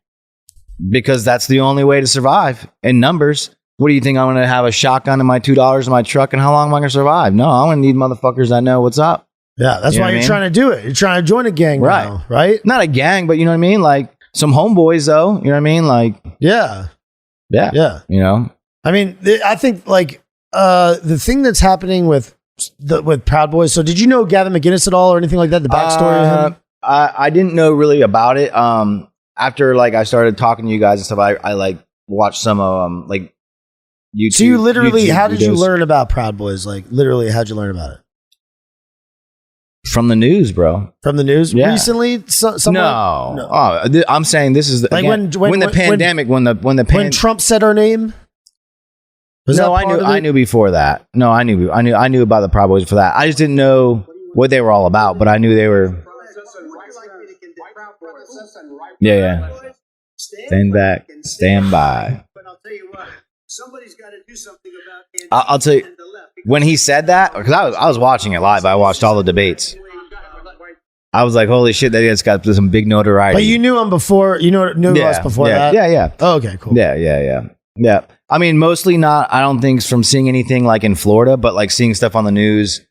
because that's the only way to survive in numbers. What do you think? I'm going to have a shotgun and my $2 in my truck, and how long am I going to survive? No, I'm going to need motherfuckers that know what's up. Yeah, that's why you're trying to do it. You're trying to join a gang now, right? Not a gang, but you know what I mean? Like some homeboys, though. You know what I mean? Like, yeah. You know? I mean, I think like the thing that's happening with Proud Boys. So did you know Gavin McInnes at all or anything like that? The backstory of him? I didn't know really about it. After like I started talking to you guys and stuff, I like watched some of like YouTube. So you literally, how did you videos. learn about Proud Boys? Like literally, how'd you learn about it? From the news, bro. From the news? Yeah. Recently? No. Oh, I'm saying this is like when the pandemic, when Trump said our name. No, I knew before that. No, I knew about the Proud Boys for that. I just didn't know what they were all about, but I knew they were. Yeah. Stand back, stand by. But I'll tell you what, somebody's got to do something about it. I'll tell you, when he said that, because I was watching it live. I watched all the debates. I was like, holy shit, that guy's got some big notoriety. But you knew him before, knew us before that? Yeah. Oh, okay, cool. Yeah. I mean, mostly not, I don't think from seeing anything like in Florida, but like seeing stuff on the news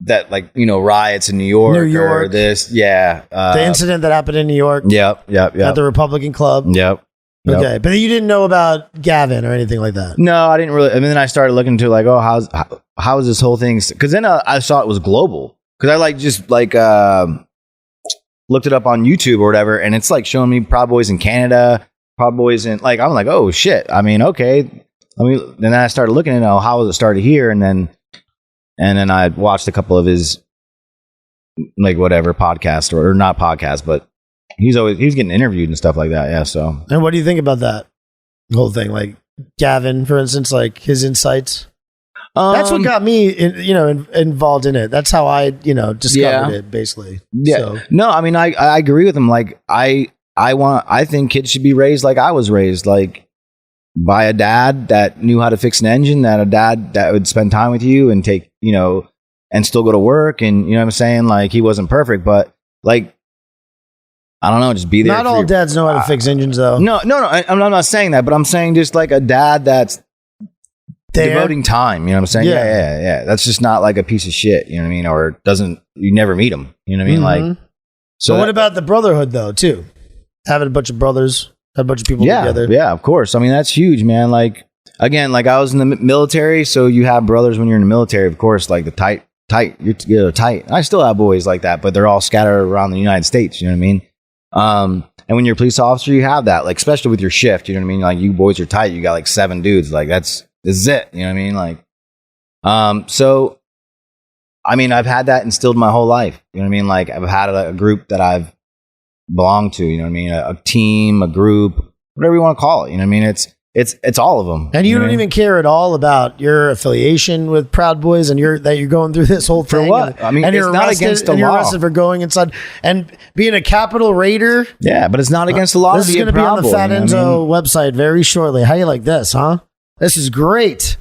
that like, riots in New York. Or this. Yeah. The incident that happened in New York. Yep. At the Republican Club. Yep. Okay. But you didn't know about Gavin or anything like that? No, I didn't really. I mean, then I started looking into like, oh, how is this whole thing? Because then I saw it was global. Because I like just like looked it up on YouTube or whatever. And it's like showing me Proud Boys in Canada. Proud Boys in, like, I'm like, oh shit. I mean, okay. Then I started looking at how was it started here, and then I watched a couple of his like whatever podcast or not podcast, but he's getting interviewed and stuff like that. Yeah. So. And what do you think about that whole thing? Like Gavin, for instance, like his insights. That's what got me, involved in it. That's how I, discovered it, basically. Yeah. So. No, I mean, I agree with him. Like I think kids should be raised like I was raised, like by a dad that knew how to fix an engine, that a dad that would spend time with you and take, and still go to work. And you know what I'm saying? Like he wasn't perfect, but like, I don't know, just be there. Not all dads know how to fix engines though. No. I'm not saying that, but I'm saying just like a dad that's devoting time. You know what I'm saying? Yeah. That's just not like a piece of shit. You know what I mean? Or you never meet him. You know what I mean? Mm-hmm. Like, so but what about the brotherhood though, too? Having a bunch of brothers, a bunch of people together. Yeah, of course. I mean, that's huge, man. Like, again, like I was in the military, so you have brothers when you're in the military, of course, like the tight, you're tight. I still have boys like that, but they're all scattered around the United States. You know what I mean? And when you're a police officer, you have that, like, especially with your shift, you know what I mean? Like, you boys are tight. You got like 7 dudes. Like, this is it. You know what I mean? Like, so, I mean, I've had that instilled my whole life. You know what I mean? Like, I've had a group that I've belonged to, you know what I mean? A team, a group, whatever you want to call it. You know what I mean? It's all of them. And you don't even care at all about your affiliation with Proud Boys and that you're going through this whole thing. For what? I mean, and it's you're not against the and you're law. arrested for going inside and being a Capitol Raider. Yeah, but it's not against the law. This is going to be on the FAT ENZO website very shortly. How you like this, huh? This is great.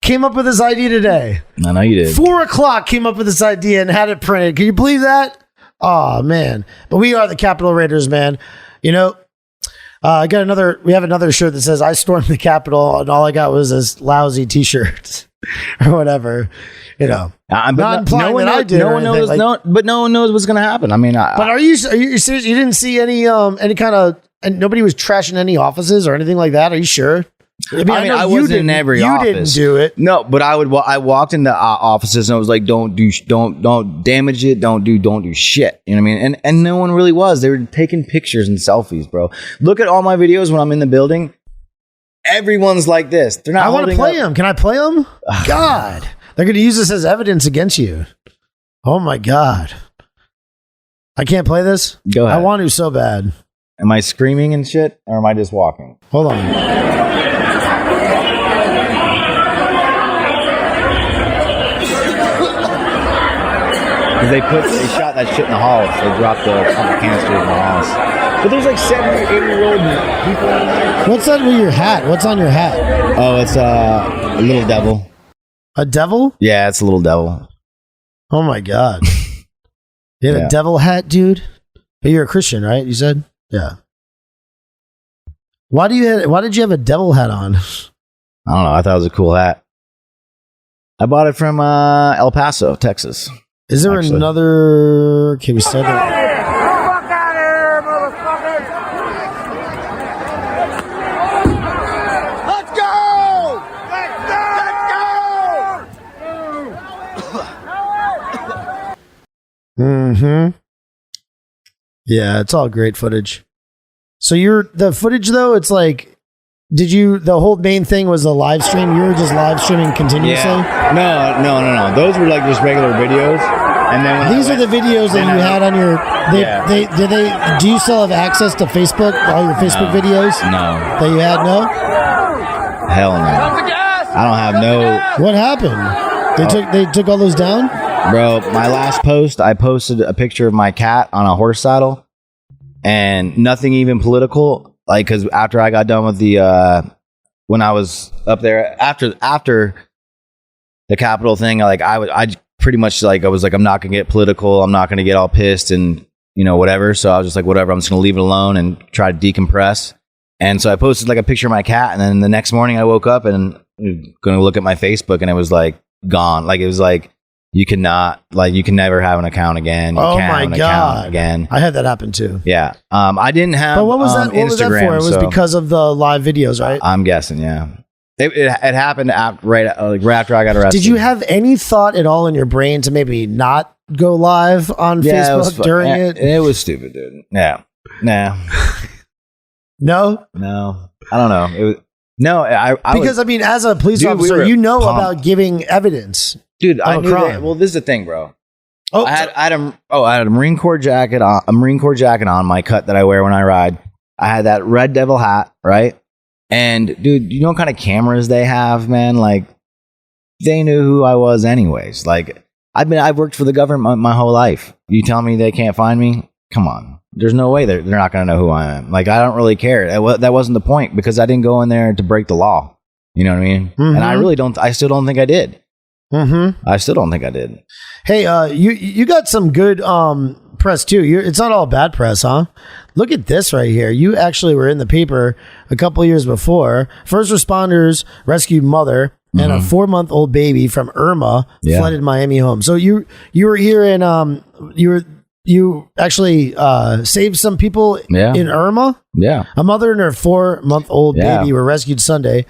Came up with this idea today. I know you did. 4:00 came up with this idea and had it printed. Can you believe that? Oh, man. But we are the Capitol Raiders, man. We have another shirt that says, I stormed the Capitol, and all I got was this lousy t-shirt. or whatever, you know. But Not implying no one that I knows, did no or one anything, knows. like- But no one knows what's gonna happen. I mean, But are you serious? You didn't see any kind of, and nobody was trashing any offices or anything like that? Are you sure? I know wasn't you in didn't- every you office. didn't do it. No, but I walked into offices and I was like, don't damage it. Don't do shit. You know what I mean? And no one really was. They were taking pictures and selfies, bro. Look at all my videos when I'm in the building. Everyone's like this. They're not. I want to holding play up. them. Can I play them? God, they're going to use this as evidence against you. Oh my God, I can't play this. Go ahead. I want to so bad. Am I screaming and shit, or am I just walking? Hold on. Because they shot that shit in the hall. So they dropped the couple canisters in the house. But there's like 70 or 80-year-old people in there. What's that with your hat? What's on your hat? Oh, it's a little devil. A devil? Yeah, it's a little devil. Oh my God. You have Yeah. a devil hat, dude? But you're a Christian, right? You said? Yeah. Why did you have a devil hat on? I don't know. I thought it was a cool hat. I bought it from El Paso, Texas. Is there Actually. another? Okay, we said that. Mm-hmm. Yeah, it's all great footage. So the footage though, it's like, the whole main thing was a live stream? You were just live streaming continuously? No. Those were like just regular videos. And then when These are the videos that you had on your. Do you still have access to Facebook? All your Facebook videos No. that you had? No. Hell no. I don't have no. What happened? They took all those down. Bro, my last post, I posted a picture of my cat on a horse saddle, and nothing even political. Like, because after I got done with when I was up there after the Capitol thing, like I pretty much like I was like, I'm not gonna get political. I'm not gonna get all pissed and whatever. So I was just like, whatever. I'm just gonna leave it alone and try to decompress. And so I posted like a picture of my cat, and then the next morning I woke up and gonna look at my Facebook, and it was like gone. Like it was like. You can never have an account again. You Oh can't my have an God. account again. I had that happen too. Yeah. I didn't have. But what was that? What Instagram, was that for? It was so because of the live videos, right? I'm guessing. Yeah. It happened right after I got arrested. Did you have any thought at all in your brain to maybe not go live on Yeah, it was Facebook during it? It was stupid, dude. Yeah. Nah. No, No. I don't know. It was no. I because I mean, as a police Dude, we officer, were you know pumped. about giving evidence. dude. I of a knew crime. that. Well, this is the thing, bro. Oh, I had a Marine Corps jacket on, my cut that I wear when I ride. I had that red devil hat, right? And dude, you know what kind of cameras they have, man? Like they knew who I was anyways. Like I've worked for the government my whole life. You tell me they can't find me? Come on. There's no way they're not going to know who I am. Like I don't really care. That wasn't the point because I didn't go in there to break the law. You know what I mean? Mhm. And I still don't think I did. Mm-hmm. I still don't think I did. Hey, you got some good press too. It's not all bad press, huh? Look at this right here. You actually were in the paper a couple of years before. First responders rescued mother and a 4-month-old baby from Irma flooded Miami home. So you were here and you actually saved some people in Irma. Yeah. A mother and her 4-month-old baby were rescued Sunday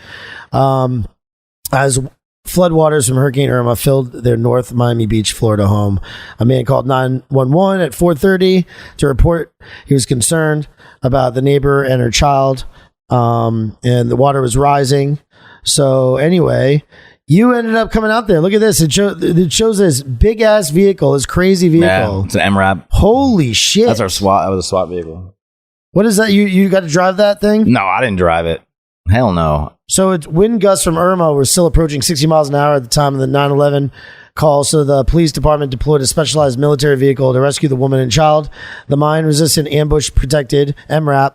as floodwaters from Hurricane Irma filled their North Miami Beach, Florida home. A man called 911 at 4:30 to report he was concerned about the neighbor and her child, and the water was rising. So anyway, you ended up coming out there. Look at this. It shows this big ass vehicle, this crazy vehicle. Yeah, it's an MRAP. Holy shit! That's our SWAT. That was a SWAT vehicle. What is that? You got to drive that thing? No, I didn't drive it. Hell no. So it's wind gusts from Irma were still approaching 60 miles an hour at the time of the 9/11 call. So the police department deployed a specialized military vehicle to rescue the woman and child. The mine-resistant, ambush-protected MRAP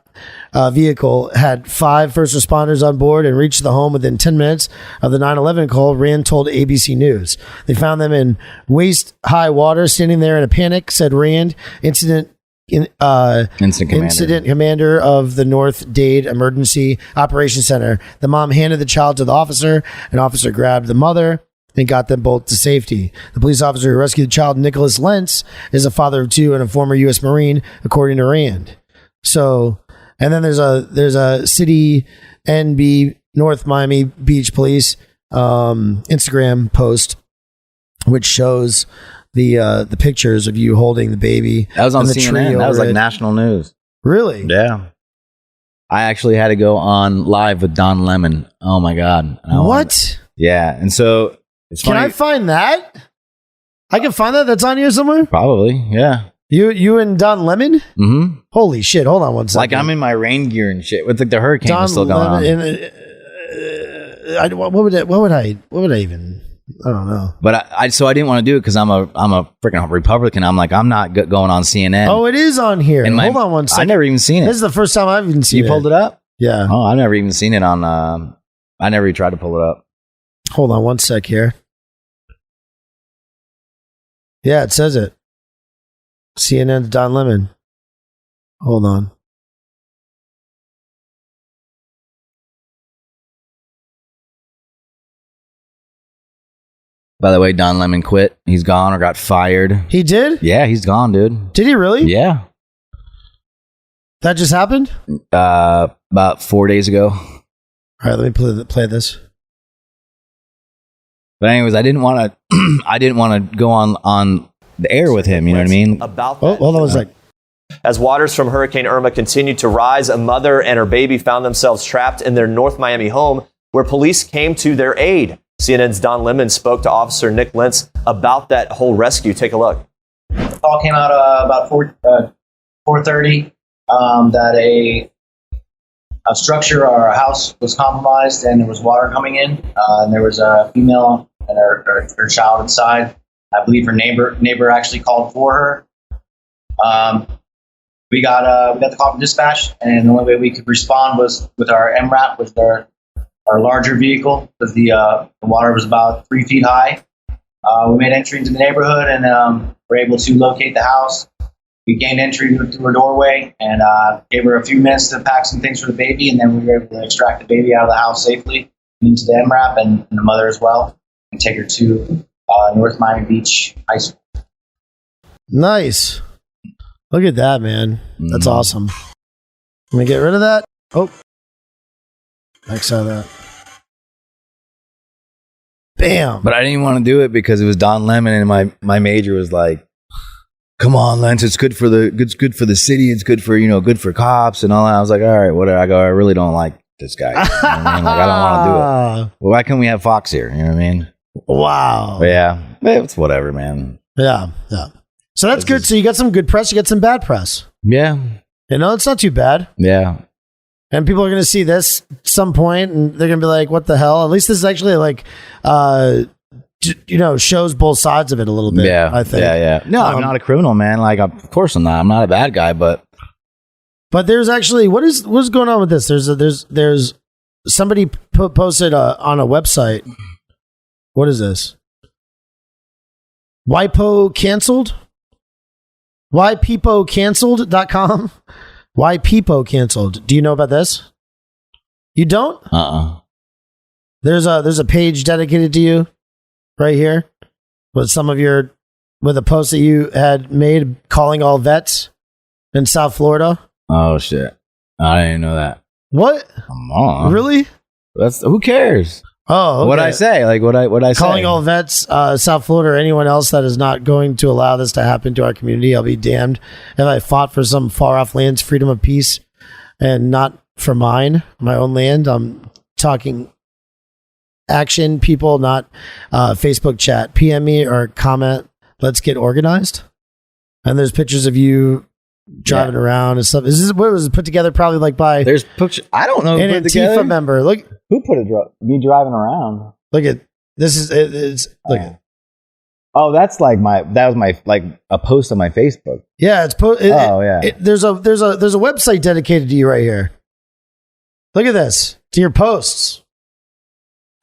vehicle had 5 first responders on board and reached the home within 10 minutes of the 9/11 call, Rand told ABC News. They found them in waist-high water, standing there in a panic, said Rand. Incident incident commander of the North Dade Emergency Operations Center. The mom handed the child to the officer. An officer grabbed the mother and got them both to safety. The police officer who rescued the child, Nicholes Lentz, is a father of 2 and a former U.S. Marine, according to Rand. So, and then there's a city NB North Miami Beach Police Instagram post which shows the pictures of you holding the baby. That was on the CNN. That was like national news. Really? Yeah. I actually had to go on live with Don Lemon. Oh my God. What? Yeah. And so it's Can funny. I find that? I can find that. That's on here somewhere. Probably. Yeah. You and Don Lemon? Mm-hmm. Holy shit! Hold on one second. Like I'm in my rain gear and shit with like the hurricane was still going on. What would I even? I don't know. But I didn't want to do it because I'm a freaking Republican. I'm like, I'm not going on CNN. Oh, it is on here. And Hold on one second. I never even seen it. This is the first time I've even seen it. You pulled it up? Yeah. Oh, I've never even seen it on. I never even tried to pull it up. Hold on one sec here. Yeah, it says it. CNN's Don Lemon. Hold on. By the way, Don Lemon quit. He's gone or got fired. He did? Yeah, he's gone, dude. Did he really? Yeah. That just happened? About 4 days ago. All right, let me play this. But anyways, I didn't want to go on the air with him. You know what I mean? About Oh, hold on one sec. As waters from Hurricane Irma continued to rise, a mother and her baby found themselves trapped in their North Miami home, where police came to their aid. CNN's Don Lemon spoke to Officer Nick Lentz about that whole rescue. Take a look. The call came out about 4:30 that a structure or a house was compromised and there was water coming in. And there was a female and her child inside. I believe her neighbor actually called for her. We got the call from dispatch, and the only way we could respond was with our MRAP, with our larger vehicle, because the water was about 3 feet high. We made entry into the neighborhood and were able to locate the house. We gained entry through her doorway and gave her a few minutes to pack some things for the baby, and then we were able to extract the baby out of the house safely into the MRAP and the mother as well, and take her to North Miami Beach High School. Nice. Look at that, man. That's awesome. Let me get rid of that. Oh. I saw that. Bam. But I didn't want to do it because it was Don Lemon, and my major was like, "Come on, Lance, it's good for the city. It's good for good for cops and all that." I was like, "All right, whatever." I go, "I really don't like this guy. You know what I mean? Like, I don't want to do it. Well, why can't we have Fox here? You know what I mean?" Wow. But yeah, it's whatever, man. Yeah. So that's good. So you got some good press, you got some bad press. Yeah. It's not too bad. Yeah. And people are going to see this at some point, and they're going to be like, "What the hell?" At least this is actually like, shows both sides of it a little bit. Yeah, I think. Yeah. No, I'm not a criminal, man. Like, of course I'm not. I'm not a bad guy, but there's actually what's going on with this? There's somebody posted on a website. What is this? WIPO canceled? WhyPeoPleCanceled.com? Why people canceled? Do you know about this? You don't? There's a page dedicated to you right here with with a post that you had made calling all vets in South Florida. Oh shit. I didn't know that. What? Come on. Really? Who cares? Oh, okay. What'd I say? Like what I say? Calling all vets, South Florida, or anyone else that is not going to allow this to happen to our community. I'll be damned if I fought for some far off land's freedom of peace and not for my own land. I'm talking action, people, not Facebook chat. PM me or comment. Let's get organized. And there's pictures of you driving around and stuff. Is this what was put together? Probably like by there's pictures. I don't know. An Antifa member. Look. Who put it? Me driving around. Look at this. Look at. Oh, that's like that was my a post on my Facebook. Yeah, it's there's a website dedicated to you right here. Look at this. To your posts.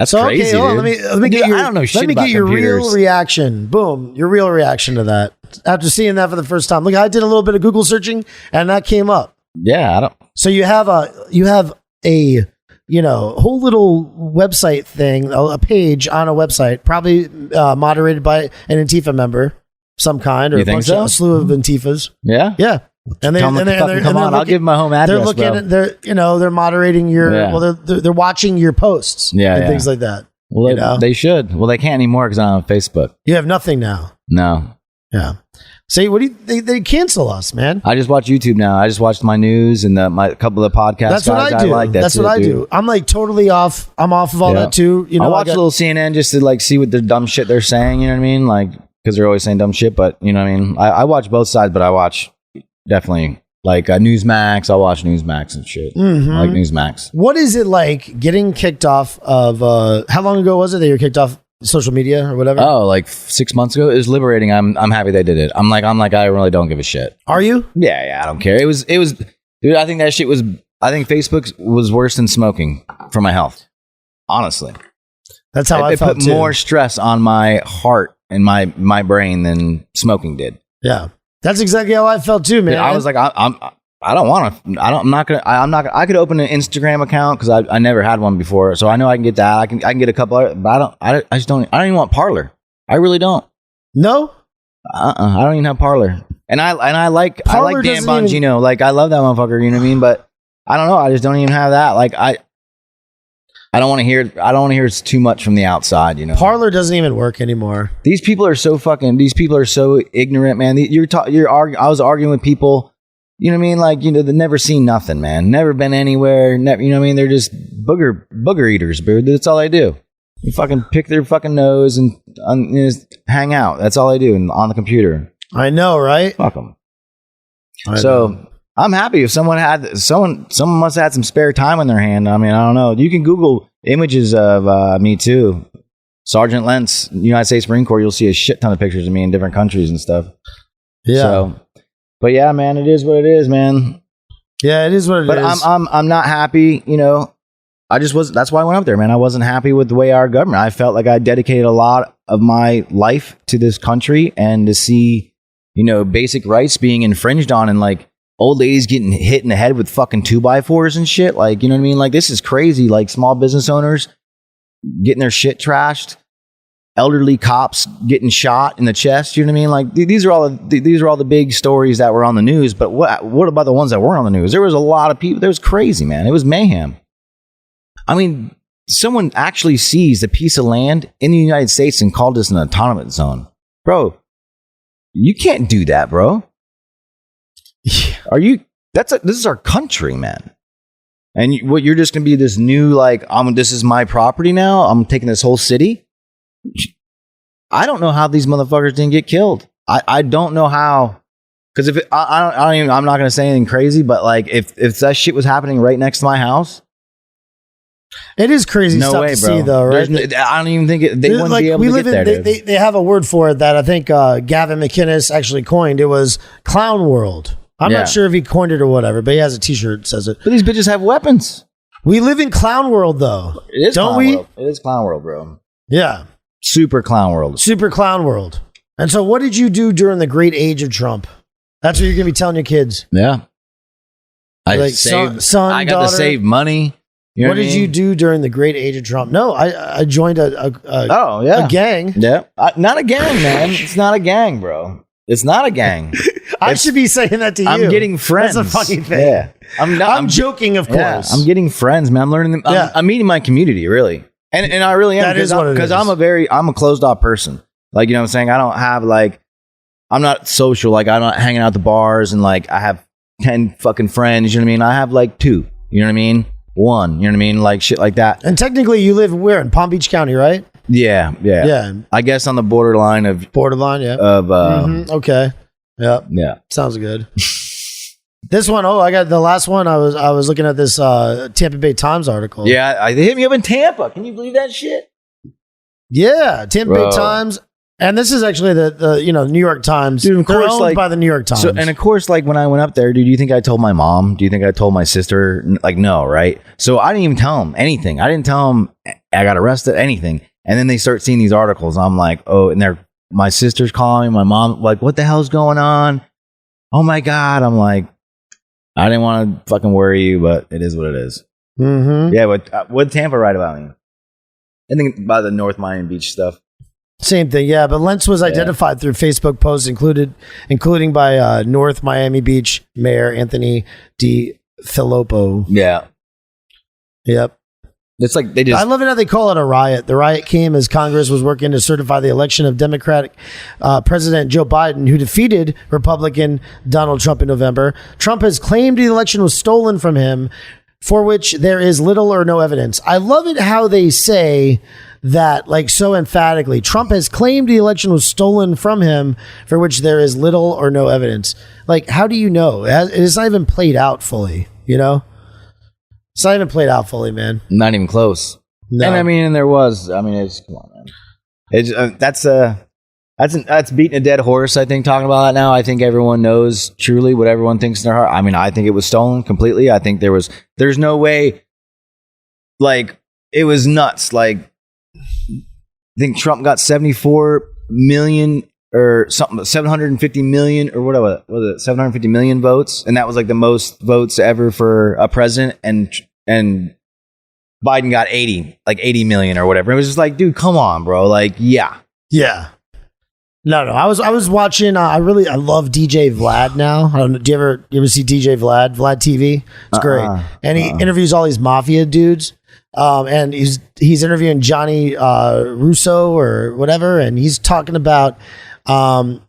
That's So crazy. okay, hold on, dude. let me Dude, get your, I don't know shit let me about get your real computers. reaction. Boom, your real reaction to that after seeing that for the first time. Look, I did a little bit of Google searching, and that came up. Yeah, I don't. So you have a whole little website thing, a page on a website, probably moderated by an Antifa member, some kind, or You think so? a slew of Antifas. Yeah. Yeah, and Tell them to fucking come on. I'll give them my home address. They're looking bro. at they're moderating your they're watching your posts and things like that. Well, they should. Well, they can't anymore because I'm on Facebook. You have nothing now. No. Yeah. Say, what do you, they cancel us, man. I just watch YouTube now. I just watched my news and a couple of podcasts. That's what I do. Like. That's what I do. I'm like totally off. I'm off of all that too. I watch a little CNN just to like see what the dumb shit they're saying. You know what I mean? Like, because they're always saying dumb shit. But you know what I mean? I watch both sides, but I watch definitely like Newsmax. I'll watch Newsmax and shit. Mm-hmm. I like Newsmax. What is it like getting kicked off of? How long ago was it that you were kicked off social media or whatever? Oh, like 6 months ago. It was liberating. I'm happy they did it. I'm like I really don't give a shit. Are you? Yeah, I don't care. It was dude, I think that shit was I think Facebook was worse than smoking for my health. Honestly. That's how I it felt put too. more stress on my heart and my brain than smoking did. Yeah. That's exactly how I felt too, man. I was like I don't want to. I'm not gonna. I could open an Instagram account because I never had one before, so I know I can get that. I can get a couple. But I just don't. I don't even want Parler. I really don't. No. I don't even have Parler. And I like Parler Dan doesn't Bongino. even- Like I love that motherfucker. You know what I mean? But I don't know. I just don't even have that. Like I don't want to hear. I don't want to hear it's too much from the outside. You know. Parler doesn't even work anymore. These people are so fucking. These people are so ignorant, man. I was arguing with people. You know what I mean? Like, you know, they've never seen nothing, man. Never been anywhere. Never, you know what I mean? They're just booger eaters, dude. That's all they do. You fucking pick their fucking nose and just hang out. That's all they do on the computer. I know, right? Fuck them. know. I'm happy if someone must have had some spare time on their hand. I mean, I don't know. You can Google images of me too. Sergeant Lentz, United States Marine Corps. You'll see a shit ton of pictures of me in different countries and stuff. Yeah. So, but yeah, man, it is what it is, man. Yeah, it is what it is. But I'm not happy, you know. That's why I went up there, man. I wasn't happy with the way our government. I felt like I dedicated a lot of my life to this country, and to see, you know, basic rights being infringed on, and like old ladies getting hit in the head with fucking 2x4s and shit. Like, you know what I mean? Like, this is crazy. Like small business owners getting their shit trashed. Elderly cops getting shot in the chest. You know what I mean? Like these are all the big stories that were on the news. But what about the ones that weren't on the news? There was a lot of people. There was crazy, man. It was mayhem. I mean, someone actually seized a piece of land in the United States and called this an autonomous zone, bro. You can't do that, bro. Are you? This is our country, man. And you're just gonna be this new like this is my property now. I'm taking this whole city. I don't know how these motherfuckers didn't get killed. I don't know how, because if I'm not gonna say anything crazy, but like if that shit was happening right next to my house, it is crazy no stuff way, to bro. see, though, right? I don't even think they wouldn't be able to get there. Dude. They have a word for it that I think Gavin McInnes actually coined. It was clown world. I'm not sure if he coined it or whatever, but he has a T-shirt that says it. But these bitches have weapons. We live in clown world, though. It is, don't clown we? World. It is clown world, bro. Yeah. Super clown world. Super clown world. And so what did you do during the great age of Trump? That's what you're going to be telling your kids. Yeah. I Like, saved, son, I got daughter. to save money. You know What did you do during the great age of Trump? No, I joined a gang. Yeah. Not a gang, man. It's not a gang, bro. It's not a gang. I should be saying that to you. I'm getting friends. That's a funny thing. Yeah. I'm joking, of course. Yeah, I'm getting friends, man. I'm learning them. I'm meeting my community, really. And I really am. That is what it is. Because I'm a closed off person. Like, you know what I'm saying? I don't have I'm not social. Like, I'm not hanging out at the bars and like I have 10 fucking friends. You know what I mean? I have like 2. You know what I mean? 1. You know what I mean? Like shit like that. And technically you live where? In Palm Beach County, right? Yeah. Yeah. I guess on the borderline of yeah. Okay. Yep. Yeah. Sounds good. This one, I got the last one. I was looking at this Tampa Bay Times article. Yeah, they hit me up in Tampa. Can you believe that shit? Yeah, Tampa Bro. Bay Times. And this is actually the New York Times. Dude, of They're course, owned like, by the New York Times. So, and of course, like when I went up there, dude, do you think I told my mom? Do you think I told my sister? Like, no, right? So I didn't even tell them anything. I didn't tell them I got arrested, anything. And then they start seeing these articles. I'm like, oh, and my sister's calling me, my mom, like, what the hell's going on? Oh my God. I'm like, I didn't want to fucking worry you, but it is what it is. Mm-hmm. Yeah, what did Tampa write about me? I think about the North Miami Beach stuff. Same thing, yeah. But Lentz was identified through Facebook posts, including by North Miami Beach Mayor Anthony DiFilippo. Yeah. Yep. It's like they just... I love it how they call it a riot. The riot came as Congress was working to certify the election of Democratic President Joe Biden, who defeated Republican Donald Trump in November. Trump has claimed the election was stolen from him, for which there is little or no evidence. I love it how they say that, like, so emphatically. Trump has claimed the election was stolen from him, for which there is little or no evidence. Like, how do you know? It's not even played out fully, you know? It's not even played out fully, man. Not even close. No. And there was, come on, man. It's that's beating a dead horse, I think, talking about that now. I think everyone knows truly what everyone thinks in their heart. I mean, I think it was stolen completely. I think there's no way, like, it was nuts. Like, I think Trump got 74 million or something, 750 million or whatever, was it 750 million votes? And that was like the most votes ever for a president. And Biden got 80 million or whatever. It was just like, dude, come on, bro. Like, yeah. Yeah. No. I was watching. I love DJ Vlad now. I don't know. Do you ever see DJ Vlad TV? It's great, and he interviews all these mafia dudes. And he's interviewing Johnny Russo or whatever, and he's talking about how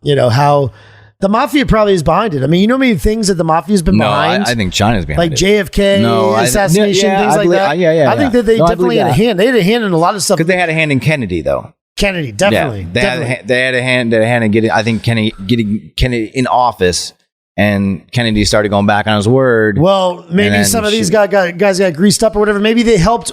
the mafia probably is behind it. I mean, you know how many things that the mafia's been behind? I think China's behind like it. JFK assassination, things like that. I think that they definitely had a hand. They had a hand in a lot of stuff. Because they had a hand in Kennedy, though. Kennedy, definitely. Yeah, they had a hand in getting, I think, getting Kennedy in office, and Kennedy started going back on his word. Well, maybe some of these guys got greased up or whatever. Maybe they helped,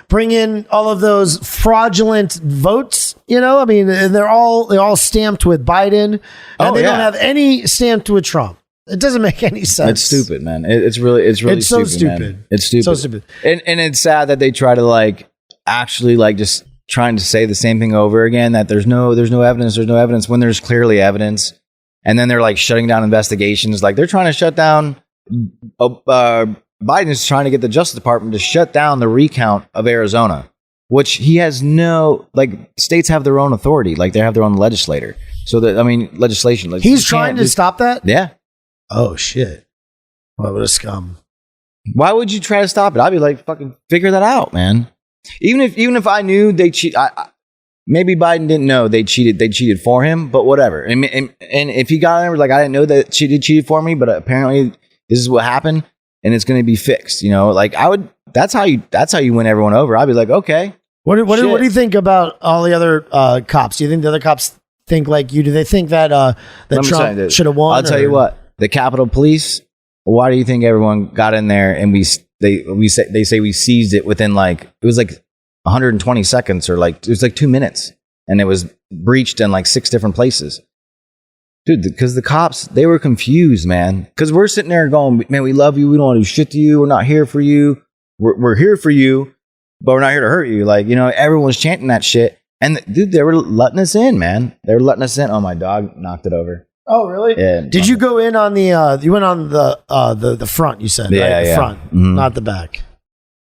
bring in all of those fraudulent votes. I mean, they're all stamped with Biden, and they don't have any stamped with Trump. It doesn't make any sense. It's stupid, man. It's really so stupid. Man. It's stupid. So stupid. And it's sad that they try to actually just trying to say the same thing over again, that there's no evidence when there's clearly evidence. And then they're shutting down investigations. Like, they're trying to shut down, Biden's trying to get the Justice Department to shut down the recount of Arizona, which he has states have their own authority. Like, they have their own legislator. So legislation. He's trying to stop that? Yeah. Oh, shit. What a scum. Why would you try to stop it? I'd be like, fucking figure that out, man. Even if I knew they cheat, maybe Biden didn't know they cheated for him, but whatever. And if he got there, I didn't know that she cheated for me, but apparently this is what happened, and it's going to be fixed. That's how you win everyone over. I'd be like, okay. What do you think about all the other cops? Do you think the other cops think like you? Do they think that Trump should have won? I'll tell you what, the Capitol Police. Why do you think everyone got in there and they say we seized it within it was 120 seconds or it was 2 minutes, and it was breached in 6 different places, dude, because the cops, they were confused, man, because we're sitting there going, man, we love you, we don't want to do shit to you, we're not here for you, we're here for you, but we're not here to hurt you. Everyone was chanting that shit, and dude, they were letting us in, man. They were letting us in. Oh, my dog knocked it over. Oh, really? Yeah. Did you go in on you went on the front, you said, yeah, right? The front, mm-hmm. not the back.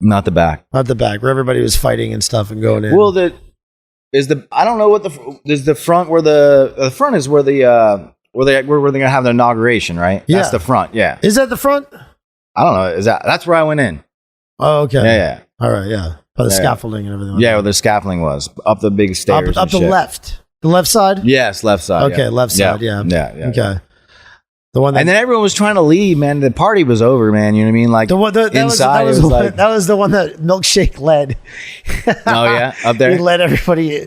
Not the back. Not the back, where everybody was fighting and stuff and going in. Well, I don't know what is the front, where the front is where they're gonna have the inauguration, right? Yeah. That's the front. Yeah. Is that the front? I don't know. That's where I went in. Oh, okay. Yeah. All right. Yeah. By the scaffolding and everything. Yeah, where the scaffolding was up the big stairs. Up the left. The left side. Yes, left side. Okay, left side. Yeah. Okay. The one, and then everyone was trying to leave, man. The party was over, man. You know what I mean? That was the one that Milkshake led. Oh yeah, up there. He led everybody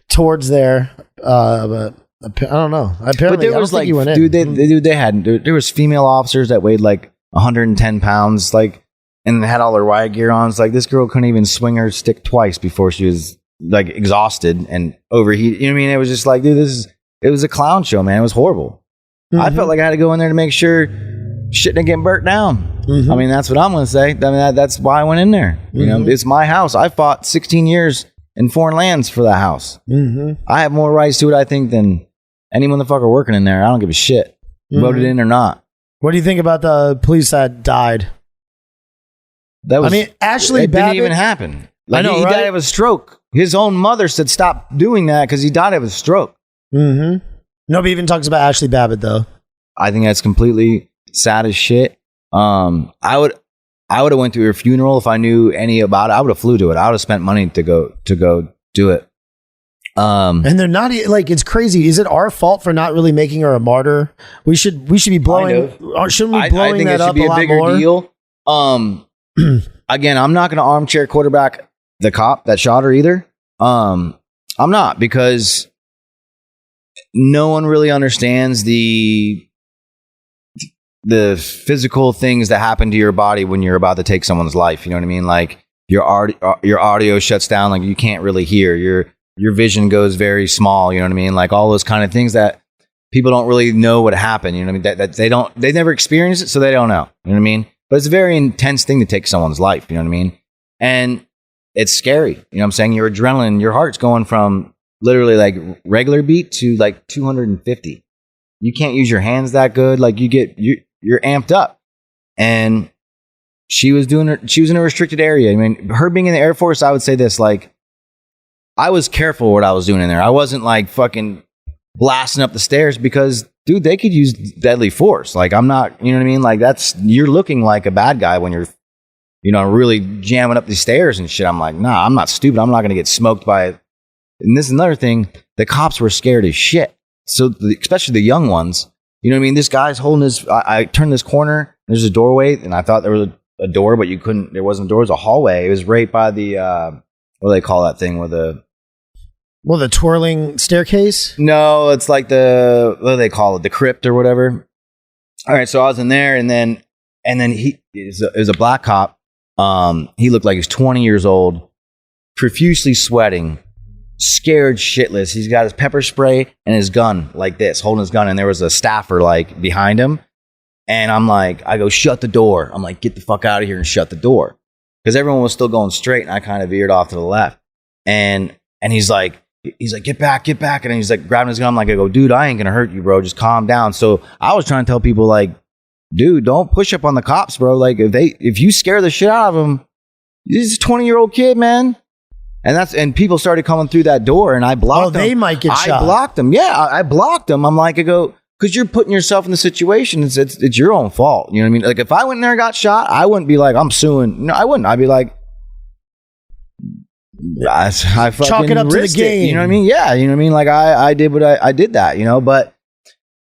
towards there, but I don't know. Apparently, but there was he went in. Dude, there was female officers that weighed 110 pounds, and had all their riot gear on. It's this girl couldn't even swing her stick twice before she was like exhausted and overheated. You know what I mean? It was just like, dude, it was a clown show, man. It was horrible. I felt like I had to go in there to make sure shit didn't get burnt down. I mean, that's what I'm going to say. I mean, that's why I went in there. You know, it's my house. I fought 16 years in foreign lands for that house. I have more rights to it, I think, than any motherfucker working in there. I don't give a shit. Voted in or not. What do you think about the police that died? That was, Ashley it Babbitt didn't even happen. Like, I know, he right? died of a stroke. His own mother said stop doing that because he died of a stroke. Nobody even talks about Ashley Babbitt, though. I think that's completely sad as shit. I would have went to her funeral if I knew any about it. I would have flew to it. I would have spent money to go do it. And they're not like, it's crazy. Is it our fault for not really making her a martyr? We should be blowing. Or shouldn't we be blowing I think that it should up be a a lot bigger more? deal. Again, I'm not going to armchair quarterback the cop that shot her either. I'm not, because no one really understands the physical things that happen to your body when you're about to take someone's life. You know what I mean? Like your audio shuts down, like you can't really hear. Your vision goes very small. You know what I mean? Like all those kind of things that people don't really know what happened. You know what I mean? That they never experienced it, so they don't know. You know what I mean? But it's a very intense thing to take someone's life. You know what I mean? And it's scary. You know what I'm saying? Your adrenaline, your heart's going from literally like regular beat to like 250. You can't use your hands that good. Like you're amped up. And she was in a restricted area. I mean, her being in the Air Force, I would say this, like, I was careful what I was doing in there. I wasn't like fucking blasting up the stairs because, dude, they could use deadly force. Like, I'm not, you know what I mean? Like, you're looking like a bad guy when you're, you know, really jamming up these stairs and shit. I'm like, nah, I'm not stupid. I'm not going to get smoked by it. And this is another thing. The cops were scared as shit. So, especially the young ones. You know what I mean? This guy's holding his, I turned this corner, there's a doorway, and I thought there was a door, but there wasn't a door, it was a hallway. It was right by the, what do they call that thing with the... Well, the twirling staircase? No, it's like what do they call it? The crypt or whatever. All right, so I was in there, and then he is a black cop. He looked like he's 20 years old, profusely sweating, scared shitless. He's got his pepper spray and his gun like this, holding his gun, and there was a staffer like behind him. And I go, shut the door. I'm like, get the fuck out of here and shut the door. Because everyone was still going straight, and I kind of veered off to the left. And he's like, get back. And he's like grabbing his gun. I'm like, I go, dude, I ain't going to hurt you, bro. Just calm down. So I was trying to tell people, like, dude, don't push up on the cops, bro. Like, if you scare the shit out of them, this is a 20-year-old kid, man. And people started coming through that door, and I blocked them. They might get shot. I blocked them. Yeah, I blocked them. I'm like, I go, because you're putting yourself in the situation. It's your own fault. You know what I mean? Like, if I went in there and got shot, I wouldn't be like, I'm suing. No, I wouldn't. I'd be like, I fucking chalk it up to the game. You know what I mean? Yeah, you know what I mean? Like, I did what I did that, you know? But,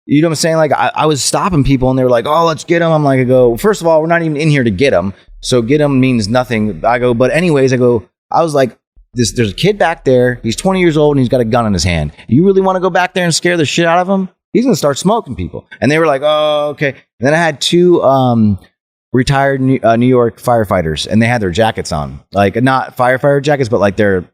you know what I'm saying? Like, I was stopping people, and they were like, oh, let's get them. I'm like, I go, first of all, we're not even in here to get them. So get them means nothing. I go, but anyways, I was like, there's a kid back there. He's 20 years old, and he's got a gun in his hand. You really want to go back there and scare the shit out of him? He's going to start smoking people. And they were like, oh, okay. And then I had two retired New York firefighters, and they had their jackets on. Like, not firefighter jackets, but like their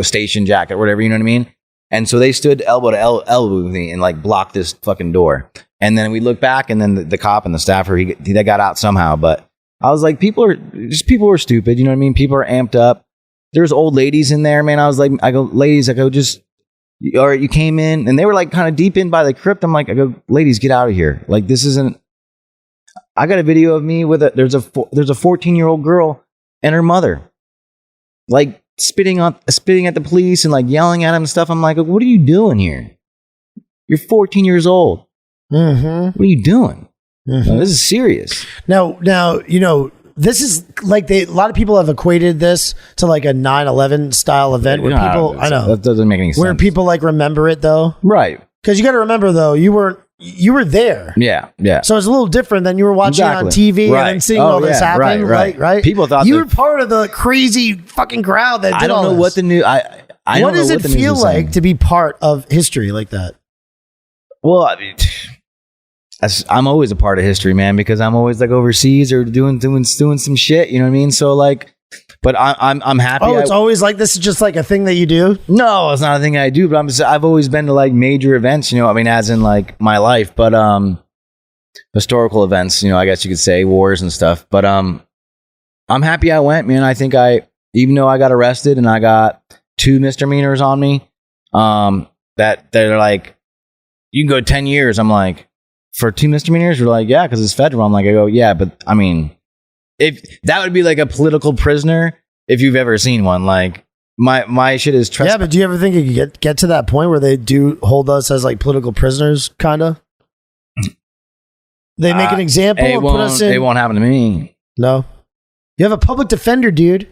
station jacket, whatever, you know what I mean? And so they stood elbow to elbow with me and like blocked this fucking door. And then we looked back, and then the cop and the staffer, they got out somehow. But I was like, people are stupid. You know what I mean? People are amped up. There's old ladies in there, man. I go, ladies, just, all right, you came in, and they were like kind of deep in by the crypt. I'm like, I go, ladies, get out of here. Like, this isn't, I got a video of me with there's a 14-year-old girl and her mother, like spitting at the police and like yelling at them and stuff. I'm like, what are you doing here? You're 14 years old. Mm-hmm. What are you doing? Mm-hmm. No, this is serious. Now, you know, this is like a lot of people have equated this to like a 9/11 style event where people, I know that doesn't make any sense. Where people like remember it though, right? Because you got to remember though, you were there. Yeah. So it's a little different than you were watching on TV and then seeing all this happen. Right. People thought you were part of the crazy fucking crowd that did I don't all know this. what the new. What does it feel like to be part of history like that? Well, I mean, I'm always a part of history, man, because I'm always like overseas or doing some shit. You know what I mean? So like, But I'm happy. Oh, it's always like this is just like a thing that you do? No, it's not a thing I do, but I've always been to like major events, you know, I mean, as in like my life, but historical events, you know, I guess you could say wars and stuff. But I'm happy I went, man. I think even though I got arrested and I got 2 misdemeanors on me, that they're like, you can go 10 years. I'm like, for 2 misdemeanors? We're like, yeah, because it's federal. I'm like, I go, yeah, but I mean, if that would be like a political prisoner, if you've ever seen one, like my shit is trespass. Yeah, but do you ever think it could get to that point where they do hold us as like political prisoners, kind of? They make an example and put us in. It won't happen to me. No, you have a public defender, dude.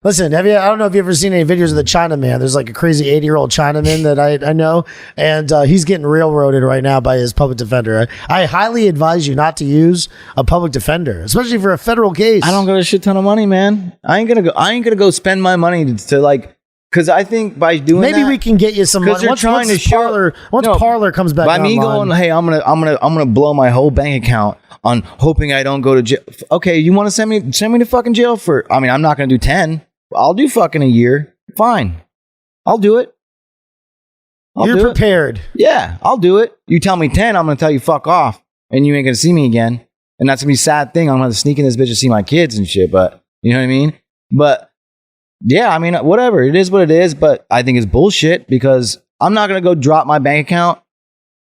Listen, I don't know if you've ever seen any videos of the Chinaman. There's like a crazy 80-year-old Chinaman that I know, and he's getting railroaded right now by his public defender. I highly advise you not to use a public defender, especially for a federal case. I don't got a shit ton of money, man. I ain't gonna go spend my money to like, because I think by doing maybe that, we can get you some money. Once Parler comes back, by me online. going, hey, I'm gonna blow my whole bank account on hoping I don't go to jail. Okay, you want to send me to fucking jail for? I mean, I'm not gonna do 10. I'll do fucking a year. Fine. I'll do it. You're prepared. Yeah, I'll do it. You tell me 10, I'm going to tell you fuck off. And you ain't going to see me again. And that's going to be a sad thing. I'm going to sneak in this bitch to see my kids and shit. But, you know what I mean? But, yeah, I mean, whatever. It is what it is. But I think it's bullshit because I'm not going to go drop my bank account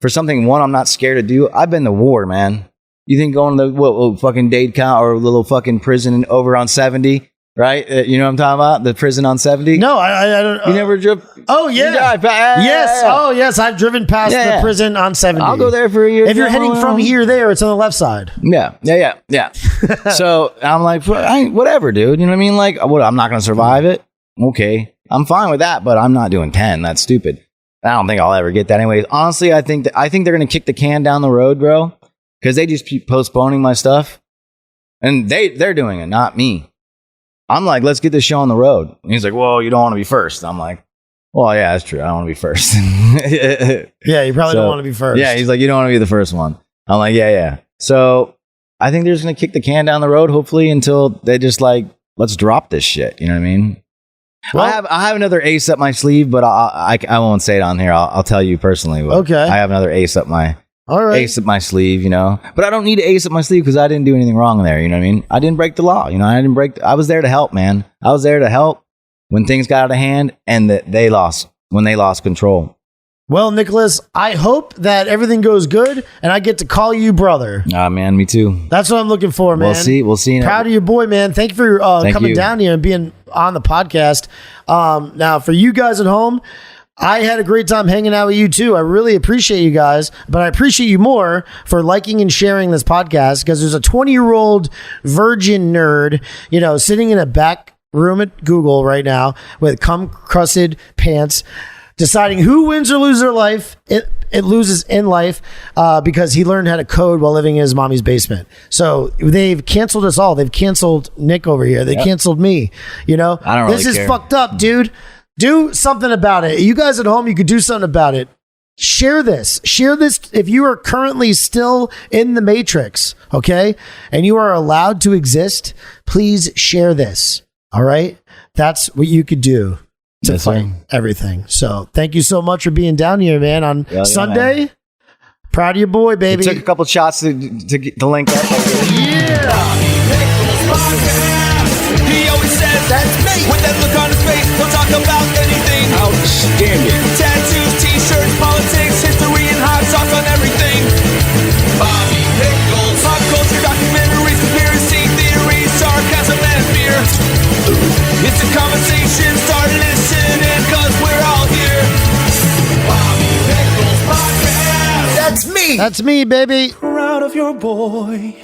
for something, one, I'm not scared to do. I've been to war, man. You think going to the fucking Dade County or a little fucking prison over on 70... Right? You know what I'm talking about? The prison on 70? No, I don't. You never drove? Oh, yeah. Yes. Oh, yes. I've driven past the prison on 70. I'll go there for a year. If you're heading from here there, it's on the left side. Yeah. So I'm like, whatever, dude. You know what I mean? Like, I'm not going to survive it. Okay. I'm fine with that, but I'm not doing 10. That's stupid. I don't think I'll ever get that. Anyways, honestly, I think they're going to kick the can down the road, bro, because they just keep postponing my stuff. And they're doing it, not me. I'm like, let's get this show on the road. And he's like, well, you don't want to be first. I'm like, well, yeah, that's true. I don't want to be first. Yeah, you probably don't want to be first. Yeah, he's like, you don't want to be the first one. I'm like, yeah. So I think they're just going to kick the can down the road, hopefully, until they just like, let's drop this shit. You know what I mean? Well, I have another ace up my sleeve, but I won't say it on here. I'll tell you personally. But okay. I have another ace up my ace up my sleeve, you know. But I don't need to ace up my sleeve because I didn't do anything wrong there. You know what I mean? I didn't break the law. You know, I was there to help, man. I was there to help when things got out of hand and that they lost control. Well, Nicholas, I hope that everything goes good and I get to call you brother. Man, me too. That's what I'm looking for, man. We'll see. Proud of your boy, man. Thank you for coming down here and being on the podcast. Now, for you guys at home, I had a great time hanging out with you too. I really appreciate you guys, but I appreciate you more for liking and sharing this podcast because there's a 20-year-old virgin nerd, you know, sitting in a back room at Google right now with cum-crusted pants, deciding who wins or loses their life. It loses in life because he learned how to code while living in his mommy's basement. So they've canceled us all. They've canceled Nick over here. They canceled me. You know, I don't really this is care. fucked up, dude. Do something about it. You guys at home, you could do something about it. Share this. Share this if you are currently still in the Matrix, okay? And you are allowed to exist. Please share this, all right? That's what you could do to fight everything. So thank you so much for being down here, man, on Sunday. Man. Proud of your boy, baby. We took a couple shots to link up. Yeah. He always says that's me. With that look on his face, he'll talk about anything. Outstanding. Tattoos, t-shirts, politics, history, and hot sauce on everything. Bobby Pickles. Pop culture, documentaries, conspiracy theories, sarcasm, and fear. It's a conversation, start listening, cause we're all here. Bobby Pickles Podcast. That's me. That's me, baby. Proud of your boy.